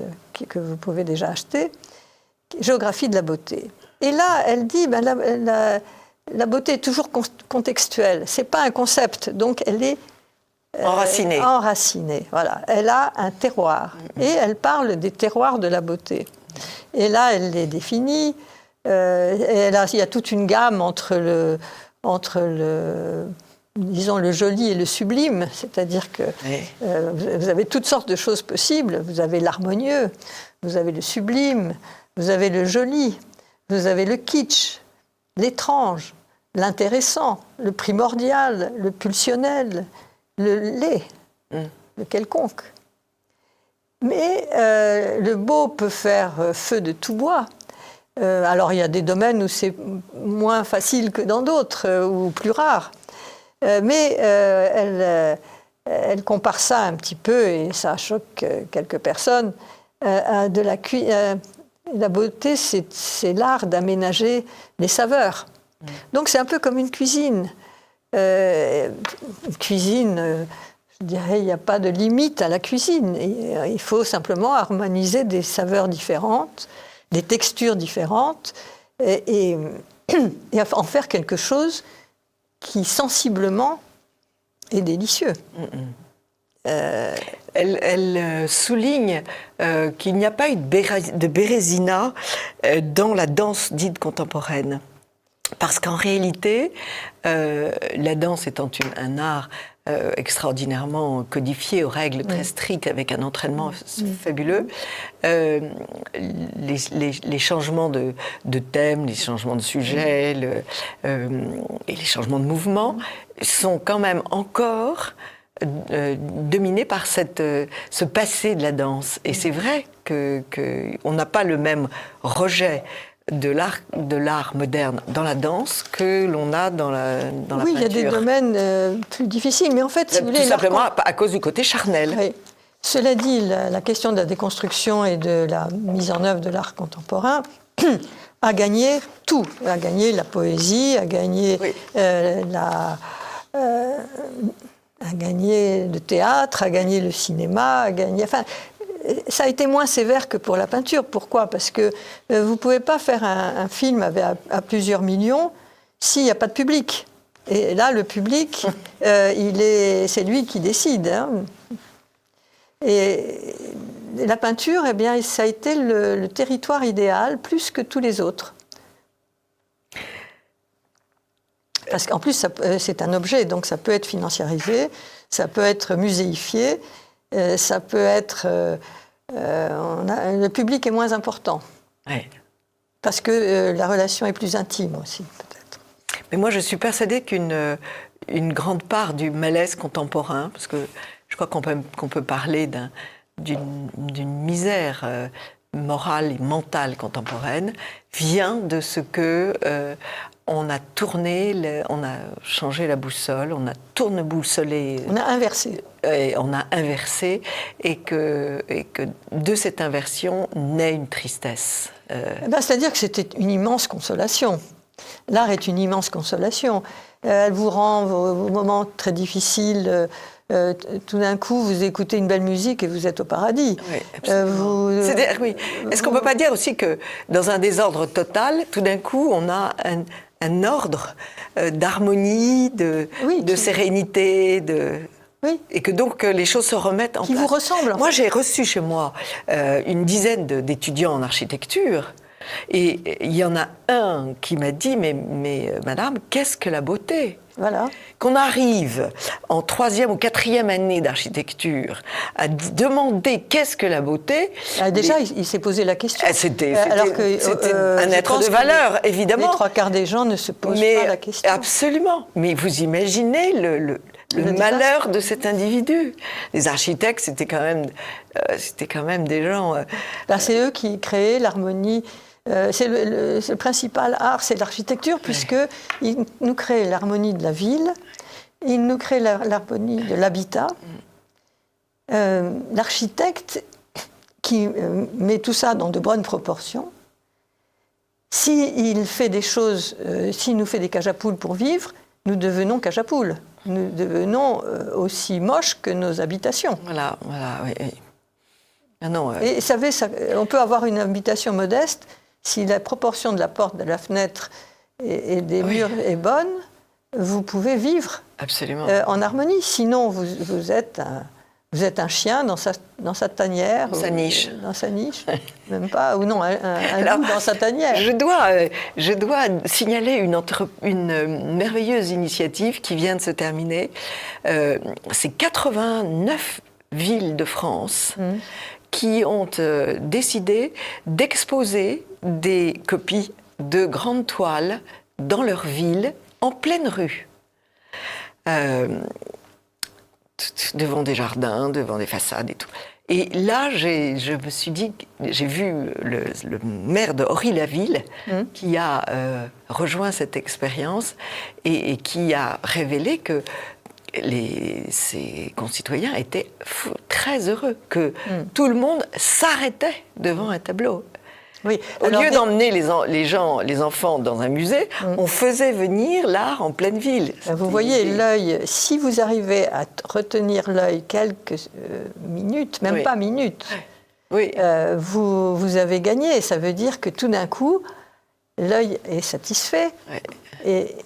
que vous pouvez déjà acheter, Géographie de la beauté. Et là, elle dit, la beauté est toujours contextuelle. Ce n'est pas un concept, donc elle est enracinée. Voilà. Elle a un terroir. Et elle parle des terroirs de la beauté. Et là, elle les définit. Il y a toute une gamme entre disons, le joli et le sublime, c'est-à-dire que vous avez toutes sortes de choses possibles. Vous avez l'harmonieux, vous avez le sublime, vous avez le joli, vous avez le kitsch, l'étrange, l'intéressant, le primordial, le pulsionnel, le laid, le quelconque. Mais le beau peut faire feu de tout bois. Alors il y a des domaines où c'est moins facile que dans d'autres, ou plus rare. Mais elle compare ça un petit peu, et ça choque quelques personnes, à la beauté, c'est l'art d'aménager les saveurs. Donc c'est un peu comme une cuisine. Une cuisine, je dirais, il n'y a pas de limite à la cuisine. Il faut simplement harmoniser des saveurs différentes, des textures différentes, et en faire quelque chose qui sensiblement est délicieux. Elle souligne qu'il n'y a pas eu de Bérésina dans la danse dite contemporaine. Parce qu'en réalité, la danse étant un art extraordinairement codifié aux règles très strictes, avec un entraînement fabuleux. Les changements de thème, les changements de sujet et les changements de mouvement sont quand même encore dominés par ce passé de la danse. Et c'est vrai qu'on n'a pas le même rejet de l'art moderne dans la danse que l'on a dans la peinture. Oui, il y a des domaines plus difficiles, mais en fait, si vous voulez... Tout simplement à cause du côté charnel. Oui. Cela dit, la question de la déconstruction et de la mise en œuvre de l'art contemporain a gagné tout. A gagné la poésie, a gagné a gagné le théâtre, a gagné le cinéma, a gagné... Enfin, ça a été moins sévère que pour la peinture. Pourquoi ? Parce que vous ne pouvez pas faire un film à plusieurs millions s'il n'y a pas de public. Et là, le public, c'est lui qui décide. Hein. Et la peinture, eh bien, ça a été le territoire idéal plus que tous les autres. Parce qu'en plus, c'est un objet, donc ça peut être financiarisé, ça peut être muséifié, ça peut être... le public est moins important. Ouais. Parce que la relation est plus intime aussi, peut-être. Mais moi, je suis persuadée qu'une grande part du malaise contemporain, parce que je crois qu'on peut parler d'une misère morale et mentale contemporaine, vient de ce que... on a changé la boussole, on a tourne-boussolé. On a inversé. On a inversé, et que de cette inversion naît une tristesse. C'est-à-dire que c'était une immense consolation. L'art est une immense consolation. Elle vous rend vos moments très difficiles. Tout d'un coup, vous écoutez une belle musique et vous êtes au paradis. Oui, absolument. Oui. Est-ce qu'on ne peut pas dire aussi que dans un désordre total, tout d'un coup, on a un ordre d'harmonie, de sérénité, et que donc les choses se remettent en place. Qui vous ressemble. Moi, j'ai reçu chez moi une dizaine d'étudiants en architecture, et il y en a un qui m'a dit, mais madame, qu'est-ce que la beauté ? Voilà. Qu'on arrive en 3e ou 4e année d'architecture à demander qu'est-ce que la beauté. Déjà, il s'est posé la question. C'était un être de valeur, évidemment. Les 3/4 des gens ne se posent pas la question. Absolument. Mais vous imaginez le malheur de cet individu. Les architectes, c'était quand même des gens... c'est eux qui créaient l'harmonie. C'est le principal art, c'est l'architecture, puisqu'ils nous créent l'harmonie de la ville, ils nous créent l'harmonie de l'habitat. L'architecte qui met tout ça dans de bonnes proportions, s'il fait des choses, s'il nous fait des cages à poules pour vivre, nous devenons cages à poules. Nous devenons aussi moches que nos habitations. Voilà, oui. Ah non, Et vous savez, on peut avoir une habitation modeste. Si la proportion de la porte, de la fenêtre et des murs est bonne, vous pouvez vivre absolument en harmonie. Sinon, vous êtes un chien dans sa tanière. Dans sa niche. Dans sa niche, même pas. Ou non, un loup dans sa tanière. Je dois signaler une merveilleuse initiative qui vient de se terminer. C'est 89 villes de France qui ont décidé d'exposer des copies de grandes toiles dans leur ville, en pleine rue, devant des jardins, devant des façades et tout. Et là, je me suis dit, j'ai vu le maire de Ory-la-Ville qui a rejoint cette expérience et qui a révélé que ses concitoyens étaient très heureux, que tout le monde s'arrêtait devant un tableau. Oui. Au lieu d'emmener les enfants dans un musée, on faisait venir l'art en pleine ville. Vous voyez, l'œil, si vous arrivez à retenir l'œil quelques minutes, même pas minutes, vous avez gagné. Ça veut dire que tout d'un coup, l'œil est satisfait. Oui. Et,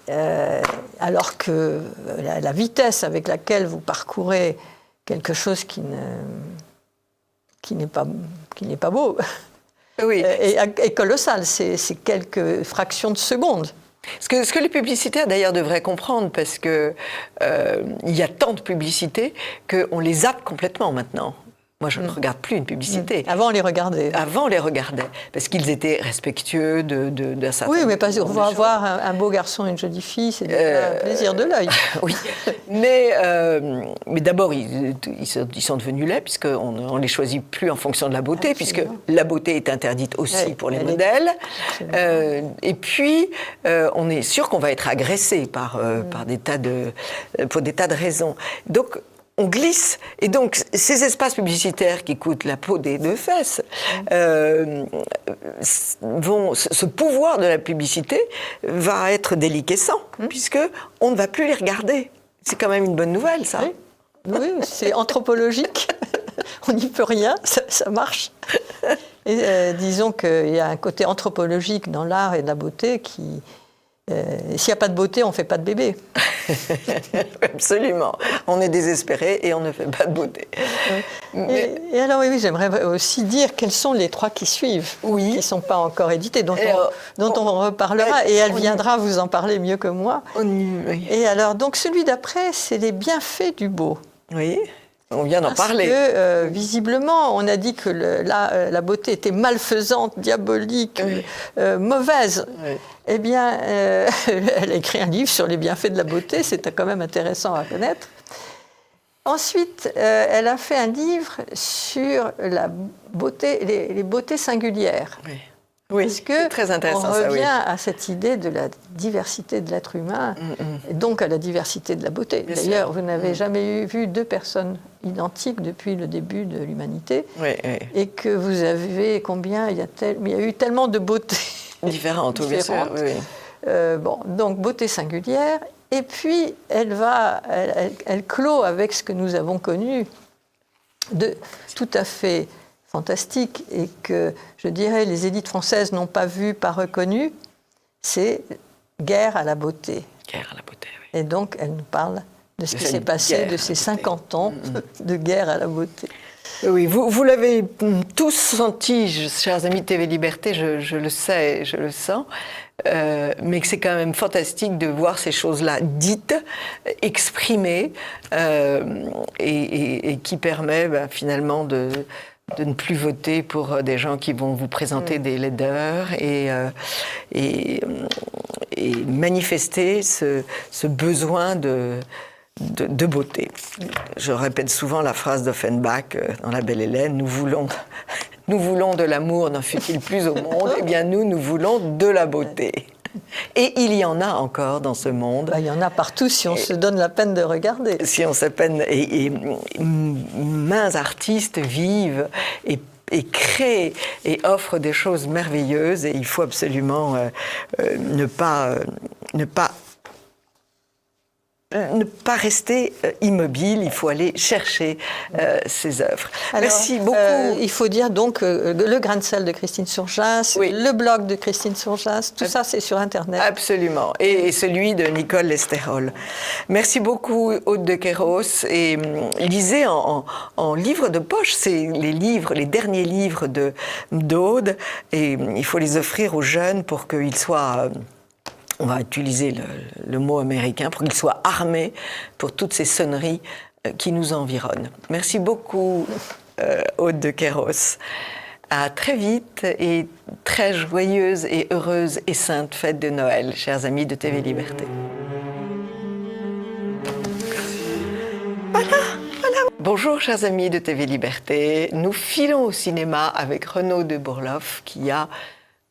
alors que la vitesse avec laquelle vous parcourez quelque chose qui n'est pas beau est colossale. C'est quelques fractions de secondes. Ce que les publicitaires d'ailleurs devraient comprendre, parce que il y a tant de publicités qu'on les zappe complètement maintenant. Moi, je ne regarde plus une publicité. Avant, on les regardait. Avant, on les regardait, parce qu'ils étaient respectueux d'un certain... Oui, mais pas, on va voir un beau garçon et une jolie fille, c'est déjà un plaisir de l'œil. Oui, mais d'abord, ils sont devenus laids, puisqu'on ne les choisit plus en fonction de la beauté, Absolument. puisque la beauté est interdite aussi Oui, pour les elle est- modèles. Et puis, on est sûr qu'on va être agressé pour des tas de raisons. Donc, on glisse. Et donc, ces espaces publicitaires qui coûtent la peau des deux fesses, ce pouvoir de la publicité va être déliquescent, puisque on ne va plus les regarder. C'est quand même une bonne nouvelle, ça. Oui, oui, c'est anthropologique. On n'y peut rien, ça marche. Et disons qu'il y a un côté anthropologique dans l'art et la beauté qui... s'il n'y a pas de beauté, on ne fait pas de bébé. Absolument. On est désespéré et on ne fait pas de beauté. Et alors, oui, j'aimerais aussi dire quels sont les 3 qui suivent, Oui. qui ne sont pas encore édités, dont on on reparlera, et elle viendra vous en parler mieux que moi. Oui. Et alors, donc, celui d'après, c'est les bienfaits du beau. Oui. On vient d'en parler. Parce que, visiblement, on a dit que la beauté était malfaisante, diabolique, mauvaise. Oui. Eh bien, elle a écrit un livre sur les bienfaits de la beauté, c'est quand même intéressant à connaître. Ensuite, elle a fait un livre sur la beauté, les beautés singulières. Oui. Oui, Parce que c'est très intéressant, on ça, revient oui. à cette idée de la diversité de l'être humain, et donc à la diversité de la beauté. Bien D'ailleurs, sûr. vous n'avez jamais vu 2 personnes identiques depuis le début de l'humanité, Oui, oui. et que vous avez combien il y a eu tellement de beautés Différentes, oui, bien sûr. différentes. Oui, oui. Bon, donc beauté singulière. Et puis elle clôt avec ce que nous avons connu de tout à fait fantastique et que, je dirais, les élites françaises n'ont pas vu, pas reconnu, c'est Guerre à la beauté. Guerre à la beauté, oui. Et donc, elle nous parle de ce qui cette s'est passé, guerre de à ces la 50 ans de guerre à la beauté. Oui, vous l'avez tous senti, chers amis de TV Liberté, je le sais, je le sens, mais que c'est quand même fantastique de voir ces choses-là dites, exprimées, et qui permet finalement de ne plus voter pour des gens qui vont vous présenter des laideurs et manifester ce besoin de beauté. Je répète souvent la phrase d'Offenbach dans La Belle Hélène, nous voulons de l'amour, n'en fut-il plus au monde, eh bien nous voulons de la beauté. Et il y en a encore dans ce monde. Il y en a partout si on se donne la peine de regarder. Si on se peine, et mains artistes vivent et créent et offrent des choses merveilleuses, et il faut absolument ne pas rester immobile, il faut aller chercher ces œuvres. Alors, merci beaucoup. Il faut dire donc le grain de sel de Christine Surjas, Oui. le blog de Christine Surjas, tout ça c'est sur Internet. Absolument. Et celui de Nicole Lesterol. Merci beaucoup, Aude de Queyros. Et lisez en livre de poche, c'est les derniers livres d'Aude. Et il faut les offrir aux jeunes pour qu'ils soient... on va utiliser le mot américain, pour qu'ils soient armés pour toutes ces sonneries qui nous environnent. Merci beaucoup, Aude de Queyros. À très vite et très joyeuse et heureuse et sainte fête de Noël, chers amis de TV Liberté. Voilà. Bonjour, chers amis de TV Liberté. Nous filons au cinéma avec Renaud de Bourloff, qui a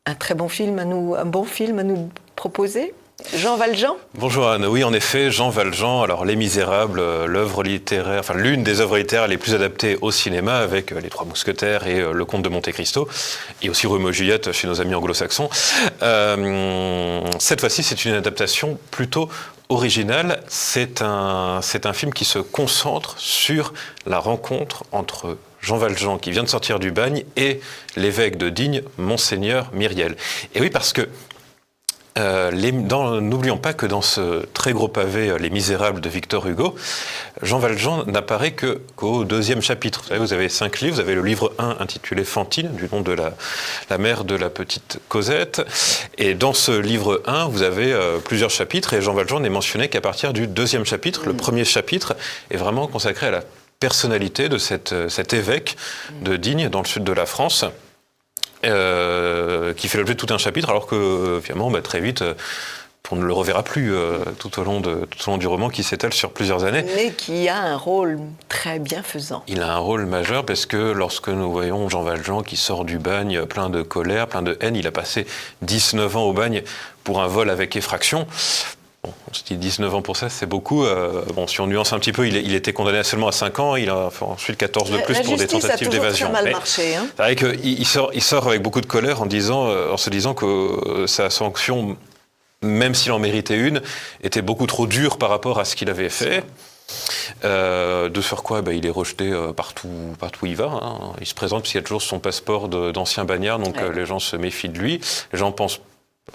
un bon film à nous proposer. Jean Valjean. Bonjour Anne, oui en effet, Jean Valjean, alors Les Misérables, l'œuvre littéraire, enfin l'une des œuvres littéraires les plus adaptées au cinéma avec Les Trois Mousquetaires et Le Comte de Monte-Cristo, et aussi Roméo et Juliette chez nos amis anglo-saxons. Cette fois-ci, c'est une adaptation plutôt originale. C'est un film qui se concentre sur la rencontre entre Jean Valjean, qui vient de sortir du bagne, et l'évêque de Digne, Monseigneur Myriel. Et oui, parce que N'oublions pas que dans ce très gros pavé Les Misérables de Victor Hugo, Jean Valjean n'apparaît qu'au 2e chapitre. Vous savez, vous avez 5 livres, vous avez le livre 1 intitulé Fantine, du nom de la mère de la petite Cosette. Et dans ce livre 1, vous avez plusieurs chapitres, et Jean Valjean n'est mentionné qu'à partir du 2e chapitre. Le premier chapitre est vraiment consacré à la personnalité de cet évêque de Digne, dans le sud de la France, qui fait l'objet de tout un chapitre, alors que finalement, très vite, on ne le reverra plus tout au long du roman, qui s'étale sur plusieurs années. Mais qui a un rôle très bienfaisant. Il a un rôle majeur, parce que lorsque nous voyons Jean Valjean qui sort du bagne plein de colère, plein de haine, il a passé 19 ans au bagne pour un vol avec effraction. Bon, on se dit 19 ans pour ça, c'est beaucoup. Si on nuance un petit peu, il était condamné seulement à 5 ans, il a fait ensuite 14 de plus pour des tentatives d'évasion. Ça a toujours très mal marché. C'est vrai qu'il sort avec beaucoup de colère en se disant que sa sanction, même s'il en méritait une, était beaucoup trop dure par rapport à ce qu'il avait fait. De surcroît, il est rejeté partout où il va. Il se présente parce qu'il y a toujours son passeport d'ancien bagnard, donc les gens se méfient de lui. Les gens pensent...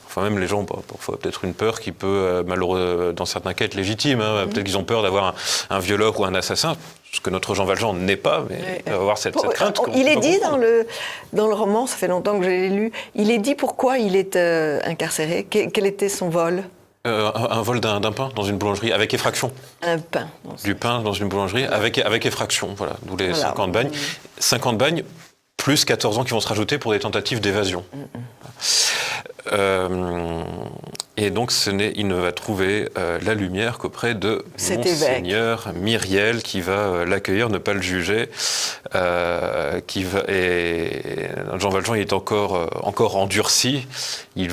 Enfin, même les gens, parfois, peut-être une peur qui peut, malheureusement, dans certains cas, être légitime. Peut-être qu'ils ont peur d'avoir un violeur ou un assassin, ce que notre Jean Valjean n'est pas, mais il va avoir cette crainte. Il est dit dans le roman, ça fait longtemps que je l'ai lu, il est dit pourquoi il est incarcéré. Quel était son vol ? Un vol d'un pain dans une boulangerie, avec effraction. Un pain. Du pain dans une boulangerie, avec effraction, voilà, d'où les 50 bagnes. 50 bagnes, plus 14 ans qui vont se rajouter pour des tentatives d'évasion. Et donc il ne va trouver la lumière qu'auprès de Monseigneur Myriel, qui va l'accueillir, ne pas le juger, et Jean Valjean il est encore endurci. Il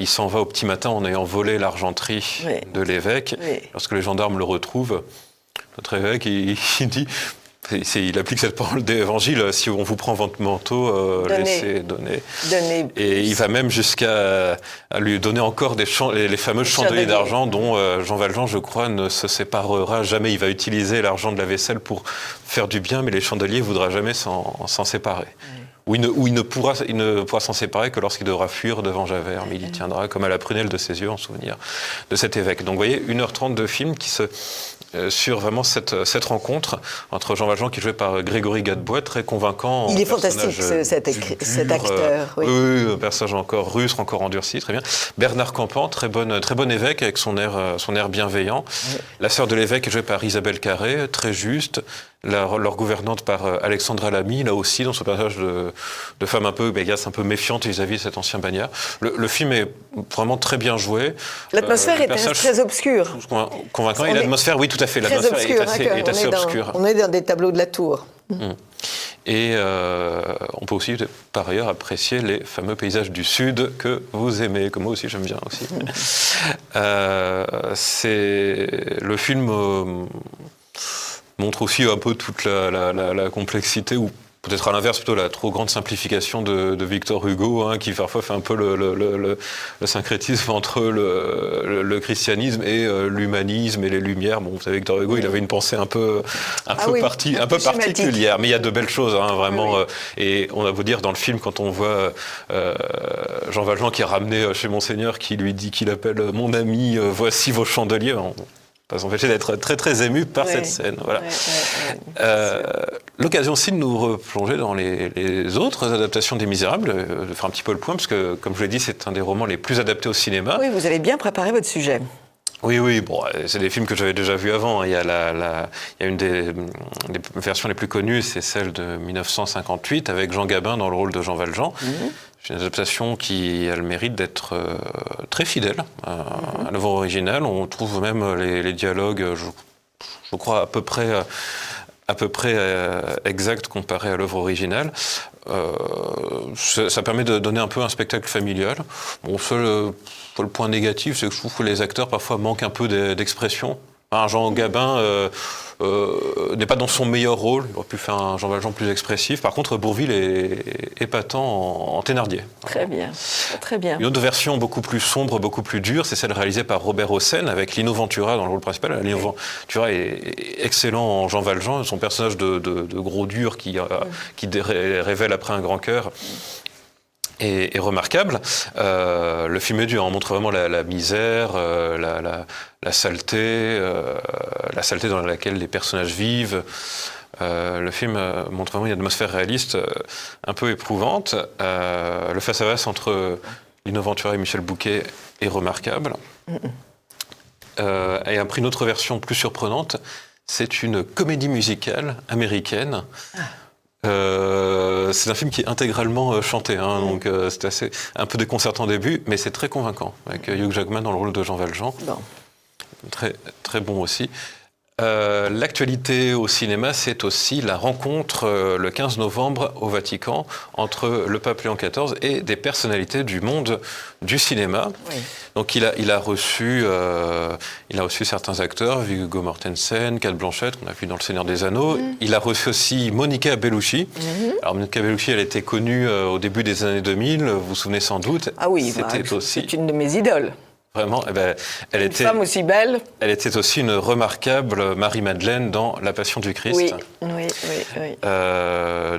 s'en va au petit matin en ayant volé l'argenterie de l'évêque. Oui. Lorsque les gendarmes le retrouvent, notre évêque il dit... Il applique cette parole d'évangile, si on vous prend votre manteau, laissez donner. Et il va même jusqu'à lui donner encore les fameux chandeliers d'argent dont Jean Valjean, je crois, ne se séparera jamais. Il va utiliser l'argent de la vaisselle pour faire du bien, mais les chandeliers, il ne voudra jamais s'en séparer. Ou il ne pourra s'en séparer que lorsqu'il devra fuir devant Javert, mais il y tiendra comme à la prunelle de ses yeux en souvenir de cet évêque. Donc vous voyez, 1h30 de film qui sur vraiment cette rencontre entre Jean Valjean, qui est joué par Grégory Gadebois, très convaincant. Il est fantastique, cet acteur. Oui, un personnage encore rustre, encore endurci, très bien. Bernard Campan, très bon évêque, avec son air bienveillant. Oui. La sœur de l'évêque est jouée par Isabelle Carré, très juste. Leur gouvernante par Alexandra Lamy, là aussi, dans ce personnage de femme un peu bégasse, un peu méfiante vis-à-vis de cet ancien bagnard. Le film est vraiment très bien joué. L'atmosphère est très obscure. Convaincant. Et l'atmosphère, oui, tout à fait. L'atmosphère est assez obscure. On est dans des tableaux de la tour. Et on peut aussi, par ailleurs, apprécier les fameux paysages du Sud que vous aimez, que moi aussi j'aime bien aussi. Le film montre aussi un peu toute la complexité, ou peut-être à l'inverse, plutôt la trop grande simplification de Victor Hugo, qui parfois fait un peu le syncrétisme entre le christianisme et l'humanisme et les Lumières. Bon, vous savez, Victor Hugo, il avait une pensée un peu particulière, mais il y a de belles choses, vraiment. Oui. Et on a beau dire dans le film, quand on voit Jean Valjean qui est ramené chez Monseigneur, qui lui dit qu'il appelle « mon ami, voici vos chandeliers », pas s'empêcher d'être très très ému par cette scène. Voilà. L'occasion aussi de nous replonger dans les autres adaptations des Misérables, de faire un petit peu le point, parce que, comme je l'ai dit, c'est un des romans les plus adaptés au cinéma. Oui, vous avez bien préparé votre sujet. Oui, bon, c'est des films que j'avais déjà vus avant. Il y a une des versions les plus connues, c'est celle de 1958, avec Jean Gabin dans le rôle de Jean Valjean. C'est une adaptation qui a le mérite d'être très fidèle à l'œuvre originale. On trouve même les dialogues, je crois, à peu près exacts comparés à l'œuvre originale. Ça permet de donner un peu un spectacle familial. Bon, seul le point négatif, c'est que je trouve que les acteurs parfois manquent un peu d'expression. Jean Gabin n'est pas dans son meilleur rôle, il aurait pu faire un Jean Valjean plus expressif. Par contre, Bourvil est épatant en Thénardier. Très bien, très bien. Une autre version beaucoup plus sombre, beaucoup plus dure, c'est celle réalisée par Robert Hossein avec Lino Ventura dans le rôle principal. Lino Ventura est excellent en Jean Valjean, son personnage de gros dur qui révèle après un grand cœur est remarquable. Le film est dur, on montre vraiment la misère, la saleté dans laquelle les personnages vivent. Le film montre vraiment une atmosphère réaliste un peu éprouvante. Le face-à-face entre Lino Ventura et Michel Bouquet est remarquable. Et après une autre version plus surprenante, c'est une comédie musicale américaine. C'est un film qui est intégralement chanté, donc c'est un peu déconcertant au début, mais c'est très convaincant, avec Hugh Jackman dans le rôle de Jean Valjean. Bon. Très, très bon aussi. L'actualité au cinéma, c'est aussi la rencontre le 15 novembre au Vatican entre le pape Léon XIV et des personnalités du monde du cinéma. Oui. Donc il a reçu certains acteurs, Viggo Mortensen, Cate Blanchett, qu'on a vu dans Le Seigneur des Anneaux. Il a reçu aussi Monica Bellucci. Alors Monica Bellucci, elle était connue au début des années 2000, vous vous souvenez sans doute. Ah oui, c'est une de mes idoles. Vraiment, elle était une femme aussi belle. Elle était aussi une remarquable Marie-Madeleine dans La Passion du Christ. Oui.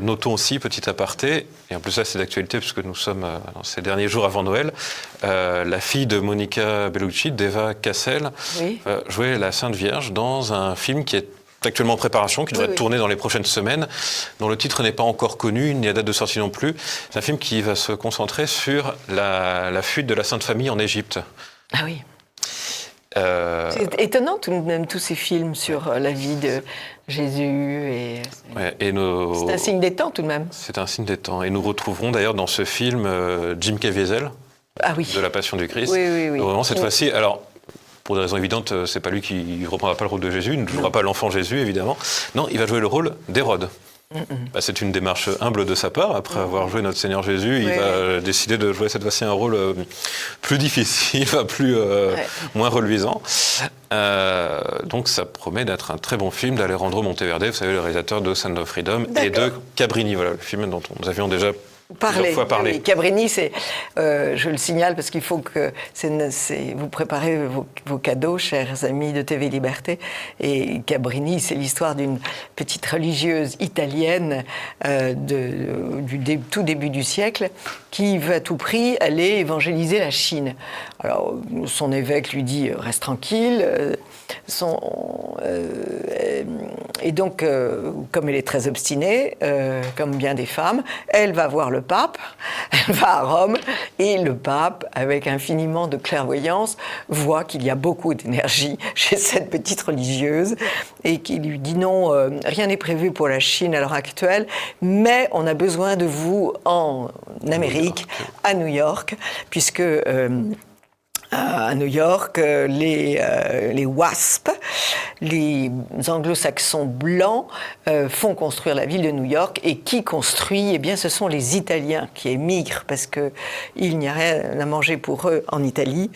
Notons aussi, petit aparté, et en plus ça c'est d'actualité puisque nous sommes dans ces derniers jours avant Noël, la fille de Monica Bellucci, Deva Cassel, jouait la Sainte Vierge dans un film qui est actuellement en préparation, qui devrait être tourné dans les prochaines semaines, dont le titre n'est pas encore connu, ni la date de sortie non plus. C'est un film qui va se concentrer sur la fuite de la Sainte Famille en Égypte. Ah oui. C'est étonnant tout de même tous ces films sur la vie de Jésus. C'est un signe des temps tout de même. C'est un signe des temps. Et nous retrouverons d'ailleurs dans ce film Jim Caviezel de La Passion du Christ. Oui. Donc, vraiment cette fois-ci, alors pour des raisons évidentes, c'est pas lui qui reprendra pas le rôle de Jésus, il ne jouera pas l'enfant Jésus évidemment. Non, il va jouer le rôle d'Hérode. C'est une démarche humble de sa part. Après avoir joué notre Seigneur Jésus, il va décider de jouer cette fois-ci un rôle plus difficile, moins reluisant. Donc ça promet d'être un très bon film d'Alejandro Monteverde, vous savez, le réalisateur de Sound of Freedom et de Cabrini, voilà, le film dont nous avions déjà plusieurs fois parlé. Oui. Cabrini, je le signale parce qu'il faut que vous préparez vos cadeaux, chers amis de TV Liberté. Et Cabrini, c'est l'histoire d'une petite religieuse italienne du tout début du siècle qui veut à tout prix aller évangéliser la Chine. Alors, son évêque lui dit « reste tranquille ». Et donc, comme elle est très obstinée, comme bien des femmes, elle va voir le pape, elle va à Rome, et le pape, avec infiniment de clairvoyance, voit qu'il y a beaucoup d'énergie chez cette petite religieuse, et qui lui dit non, rien n'est prévu pour la Chine à l'heure actuelle, mais on a besoin de vous en Amérique, à New York, puisque... à New York, les WASP, les anglo-saxons blancs, font construire la ville de New York. Et qui construit ? Eh bien, ce sont les Italiens qui émigrent parce qu'il n'y a rien à manger pour eux en Italie.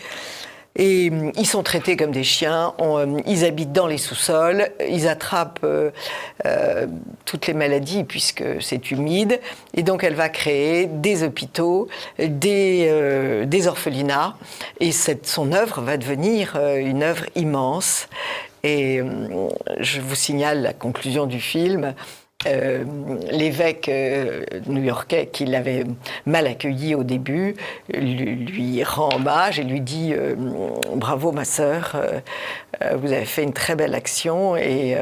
Et ils sont traités comme des chiens, ils habitent dans les sous-sols, ils attrapent toutes les maladies puisque c'est humide. Et donc elle va créer des hôpitaux, des orphelinats. Et son œuvre va devenir une œuvre immense. Et je vous signale la conclusion du film. L'évêque new-yorkais qui l'avait mal accueilli au début lui rend hommage et lui dit bravo ma sœur, vous avez fait une très belle action et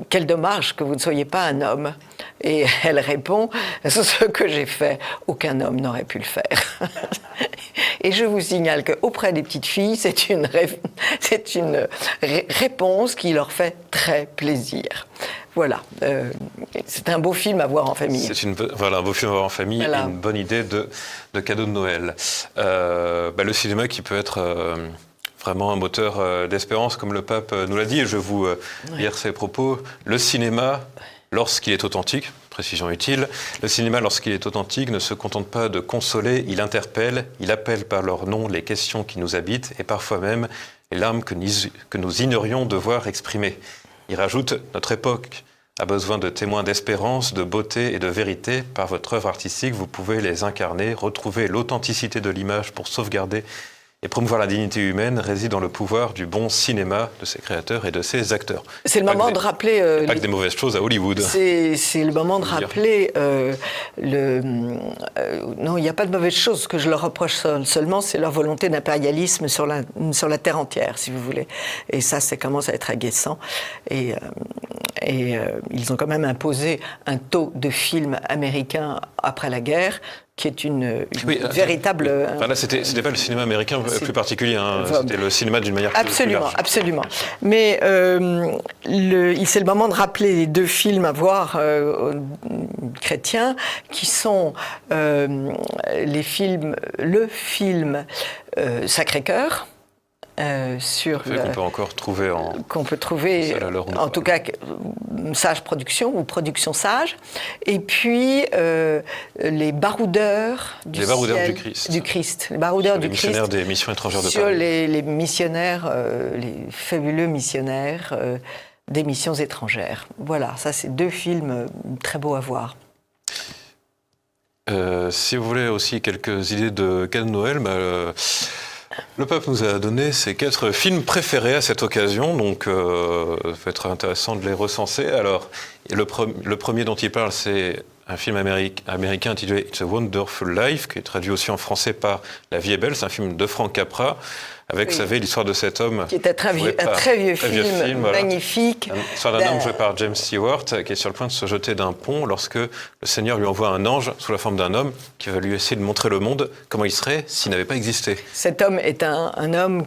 quel dommage que vous ne soyez pas un homme. Et elle répond ce que j'ai fait, aucun homme n'aurait pu le faire. Et je vous signale qu'auprès des petites filles, c'est une réponse qui leur fait très plaisir. Voilà, c'est un beau film à voir en famille. C'est un beau film à voir en famille et une bonne idée de cadeau de Noël. Le cinéma qui peut être vraiment un moteur d'espérance, comme le pape nous l'a dit, et je vais vous lire ses propos. Le cinéma, lorsqu'il est authentique, précision utile, le cinéma, lorsqu'il est authentique, ne se contente pas de consoler, il interpelle, il appelle par leur nom les questions qui nous habitent et parfois même les larmes que nous ignorions devoir exprimer. Il rajoute « Notre époque a besoin de témoins d'espérance, de beauté et de vérité. Par votre œuvre artistique, vous pouvez les incarner, retrouver l'authenticité de l'image pour sauvegarder Et promouvoir la dignité humaine réside dans le pouvoir du bon cinéma de ses créateurs et de ses acteurs. C'est le moment de rappeler... pas que des mauvaises choses à Hollywood. C'est le moment de rappeler... non, il n'y a pas de mauvaises choses. Ce que je leur reproche seulement, c'est leur volonté d'impérialisme sur la terre entière, si vous voulez. Et ça commence à être agaçant. Et ils ont quand même imposé un taux de films américains après la guerre qui est une véritable... Enfin, là, c'était pas le cinéma américain plus particulier, hein, c'était le cinéma d'une manière plus large. Absolument. Mais c'est le moment de rappeler les 2 films à voir chrétiens, qui sont le film Sacré-Cœur, qu'on peut encore trouver qu'on peut trouver en tout cas Sage Production ou Production Sage, et puis les baroudeurs du Christ, les baroudeurs du Christ, missionnaires des missions étrangères de sur Paris. les missionnaires, les fabuleux missionnaires des missions étrangères. Voilà, ça c'est 2 films très beaux à voir. Si vous voulez aussi quelques idées de cadeaux de Noël, le pape nous a donné ses 4 films préférés à cette occasion, donc ça peut être intéressant de les recenser. Alors, le premier dont il parle, c'est un film américain intitulé It's a Wonderful Life, qui est traduit aussi en français par La vie est belle. C'est un film de Frank Capra, avec, vous savez, l'histoire de cet homme... Qui est un très vieux film, voilà. Magnifique. L'histoire d'un homme joué par James Stewart, qui est sur le point de se jeter d'un pont lorsque le Seigneur lui envoie un ange sous la forme d'un homme qui va lui essayer de montrer le monde comment il serait s'il n'avait pas existé. Cet homme est un homme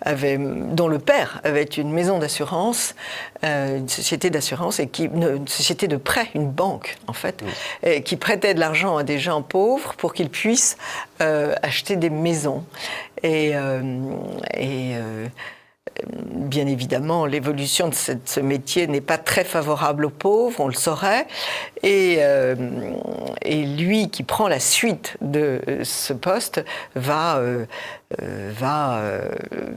dont le père avait une maison d'assurance, une société d'assurance, et une société de prêt, une banque en fait, et qui prêtait de l'argent à des gens pauvres pour qu'ils puissent acheter des maisons. Et bien évidemment, l'évolution de ce métier n'est pas très favorable aux pauvres, on le saurait. Et lui, qui prend la suite de ce poste, va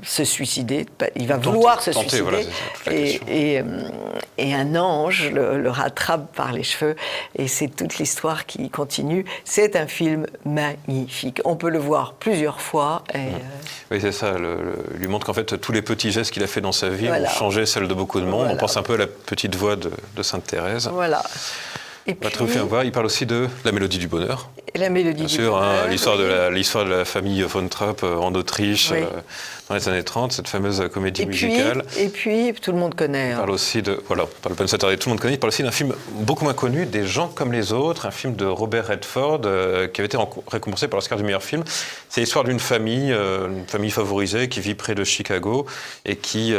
se suicider. Il va vouloir se suicider. Voilà, et un ange le rattrape par les cheveux. Et c'est toute l'histoire qui continue. C'est un film magnifique. On peut le voir plusieurs fois. Oui, c'est ça. Lui montre qu'en fait, tous les petits gestes qu'il a fait dans sa vie ont changé celle de beaucoup de monde. Voilà. On pense un peu à la petite voix de Sainte Thérèse. Voilà. Et puis, il parle aussi de La Mélodie du bonheur. Et La Mélodie du bonheur. Bien sûr, l'histoire de la famille von Trapp en Autriche dans les années 30, cette fameuse comédie musicale. Et puis, tout le monde connaît. Il parle aussi de... Voilà, on parle pas de Saturday, tout le monde connaît. Il parle aussi d'un film beaucoup moins connu, Des gens comme les autres, un film de Robert Redford qui avait été récompensé par l'Oscar du meilleur film. C'est l'histoire d'une famille favorisée qui vit près de Chicago et qui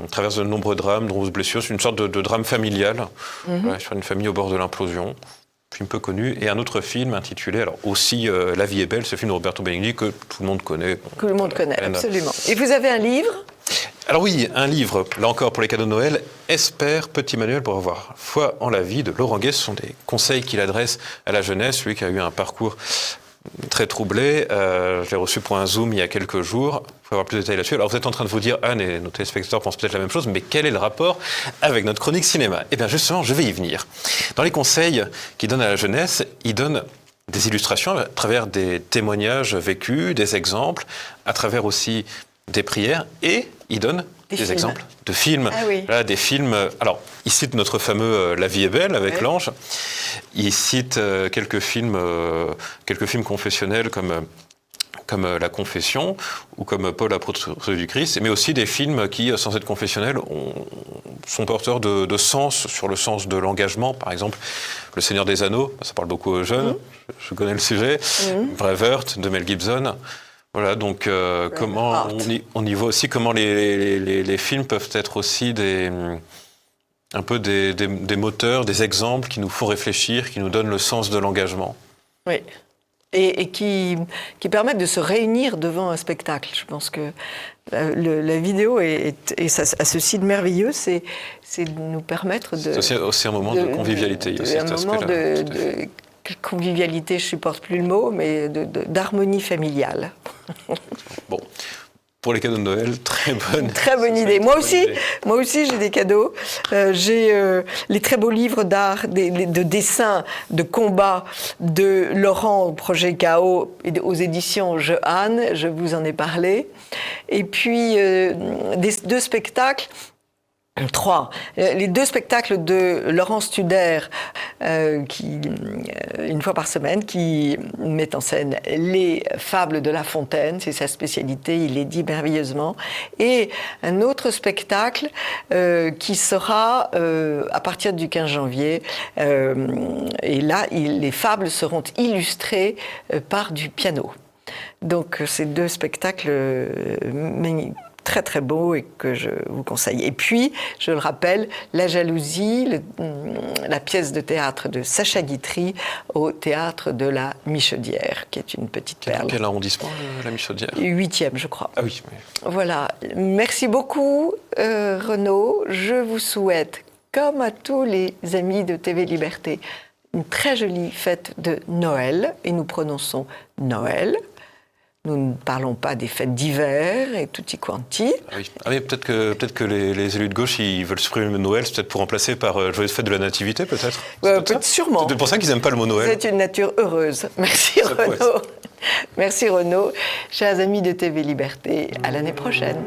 traverse de nombreux drames, de nombreuses blessures. C'est une sorte de drame familial sur une famille au bord de l'implosion. Film peu connu, et un autre film intitulé, alors aussi La vie est belle, ce film de Roberto Benigni que tout le monde connaît. Que le monde connaît, absolument. Et vous avez un livre ? Alors oui, un livre, là encore pour les cadeaux de Noël, Espère, petit manuel pour avoir foi en la vie de Laurent Gué. Ce sont des conseils qu'il adresse à la jeunesse, lui qui a eu un parcours très troublé. Je l'ai reçu pour un Zoom il y a quelques jours. Il faut avoir plus de détails là-dessus. Alors vous êtes en train de vous dire, Anne et nos téléspectateurs pensent peut-être la même chose, mais quel est le rapport avec notre chronique cinéma ? Eh bien justement, je vais y venir. Dans les conseils qu'il donne à la jeunesse, il donne des illustrations à travers des témoignages vécus, des exemples, à travers aussi des prières, et il donne des exemples de films. Ah oui. Là, des films. Alors, il cite notre fameux La vie est belle avec l'ange. Il cite quelques films confessionnels comme La Confession ou comme Paul apôtre du Christ, mais aussi des films qui, sans être confessionnels, sont porteurs de sens, sur le sens de l'engagement. Par exemple, Le Seigneur des Anneaux, ça parle beaucoup aux jeunes, je connais le sujet. Braveheart de Mel Gibson. Voilà, donc comment on y voit aussi comment les films peuvent être aussi un peu des moteurs, des exemples qui nous font réfléchir, qui nous donnent le sens de l'engagement. Oui. Et qui permettent de se réunir devant un spectacle. Je pense que la vidéo a ceci de merveilleux, c'est de nous permettre de... C'est aussi un moment de convivialité. Un moment de convivialité, je ne supporte plus le mot, mais d'harmonie familiale. Bon. Pour les cadeaux de Noël, Très bonne idée. Moi aussi, j'ai des cadeaux. J'ai les très beaux livres d'art, de dessins, de combat de Laurent au projet Chaos et aux éditions Jeanne. Je vous en ai parlé. Et puis, deux spectacles. 3. Les 2 spectacles de Laurent Studer, qui, une fois par semaine, qui met en scène les fables de La Fontaine, c'est sa spécialité, il les dit merveilleusement. Et un autre spectacle qui sera à partir du 15 janvier. Et là, les fables seront illustrées par du piano. Donc, ces 2 spectacles très très beau et que je vous conseille. Et puis, je le rappelle, La Jalousie, la pièce de théâtre de Sacha Guitry au théâtre de la Michaudière, qui est une petite perle. Quel arrondissement, la Michaudière ? 8e, je crois. Ah oui. Voilà. Merci beaucoup, Renaud. Je vous souhaite, comme à tous les amis de TV Liberté, une très jolie fête de Noël. Et nous prononçons Noël. Nous ne parlons pas des fêtes d'hiver et tutti quanti. Ah oui. Ah mais peut-être que les élus de gauche, ils veulent supprimer Noël, c'est peut-être pour remplacer par Joyeuse fête de la Nativité, peut-être. Sûrement. C'est pour ça qu'ils n'aiment pas le mot Noël. C'est une nature heureuse. Merci Renaud. Merci Renaud. Chers amis de TV Liberté, à l'année prochaine.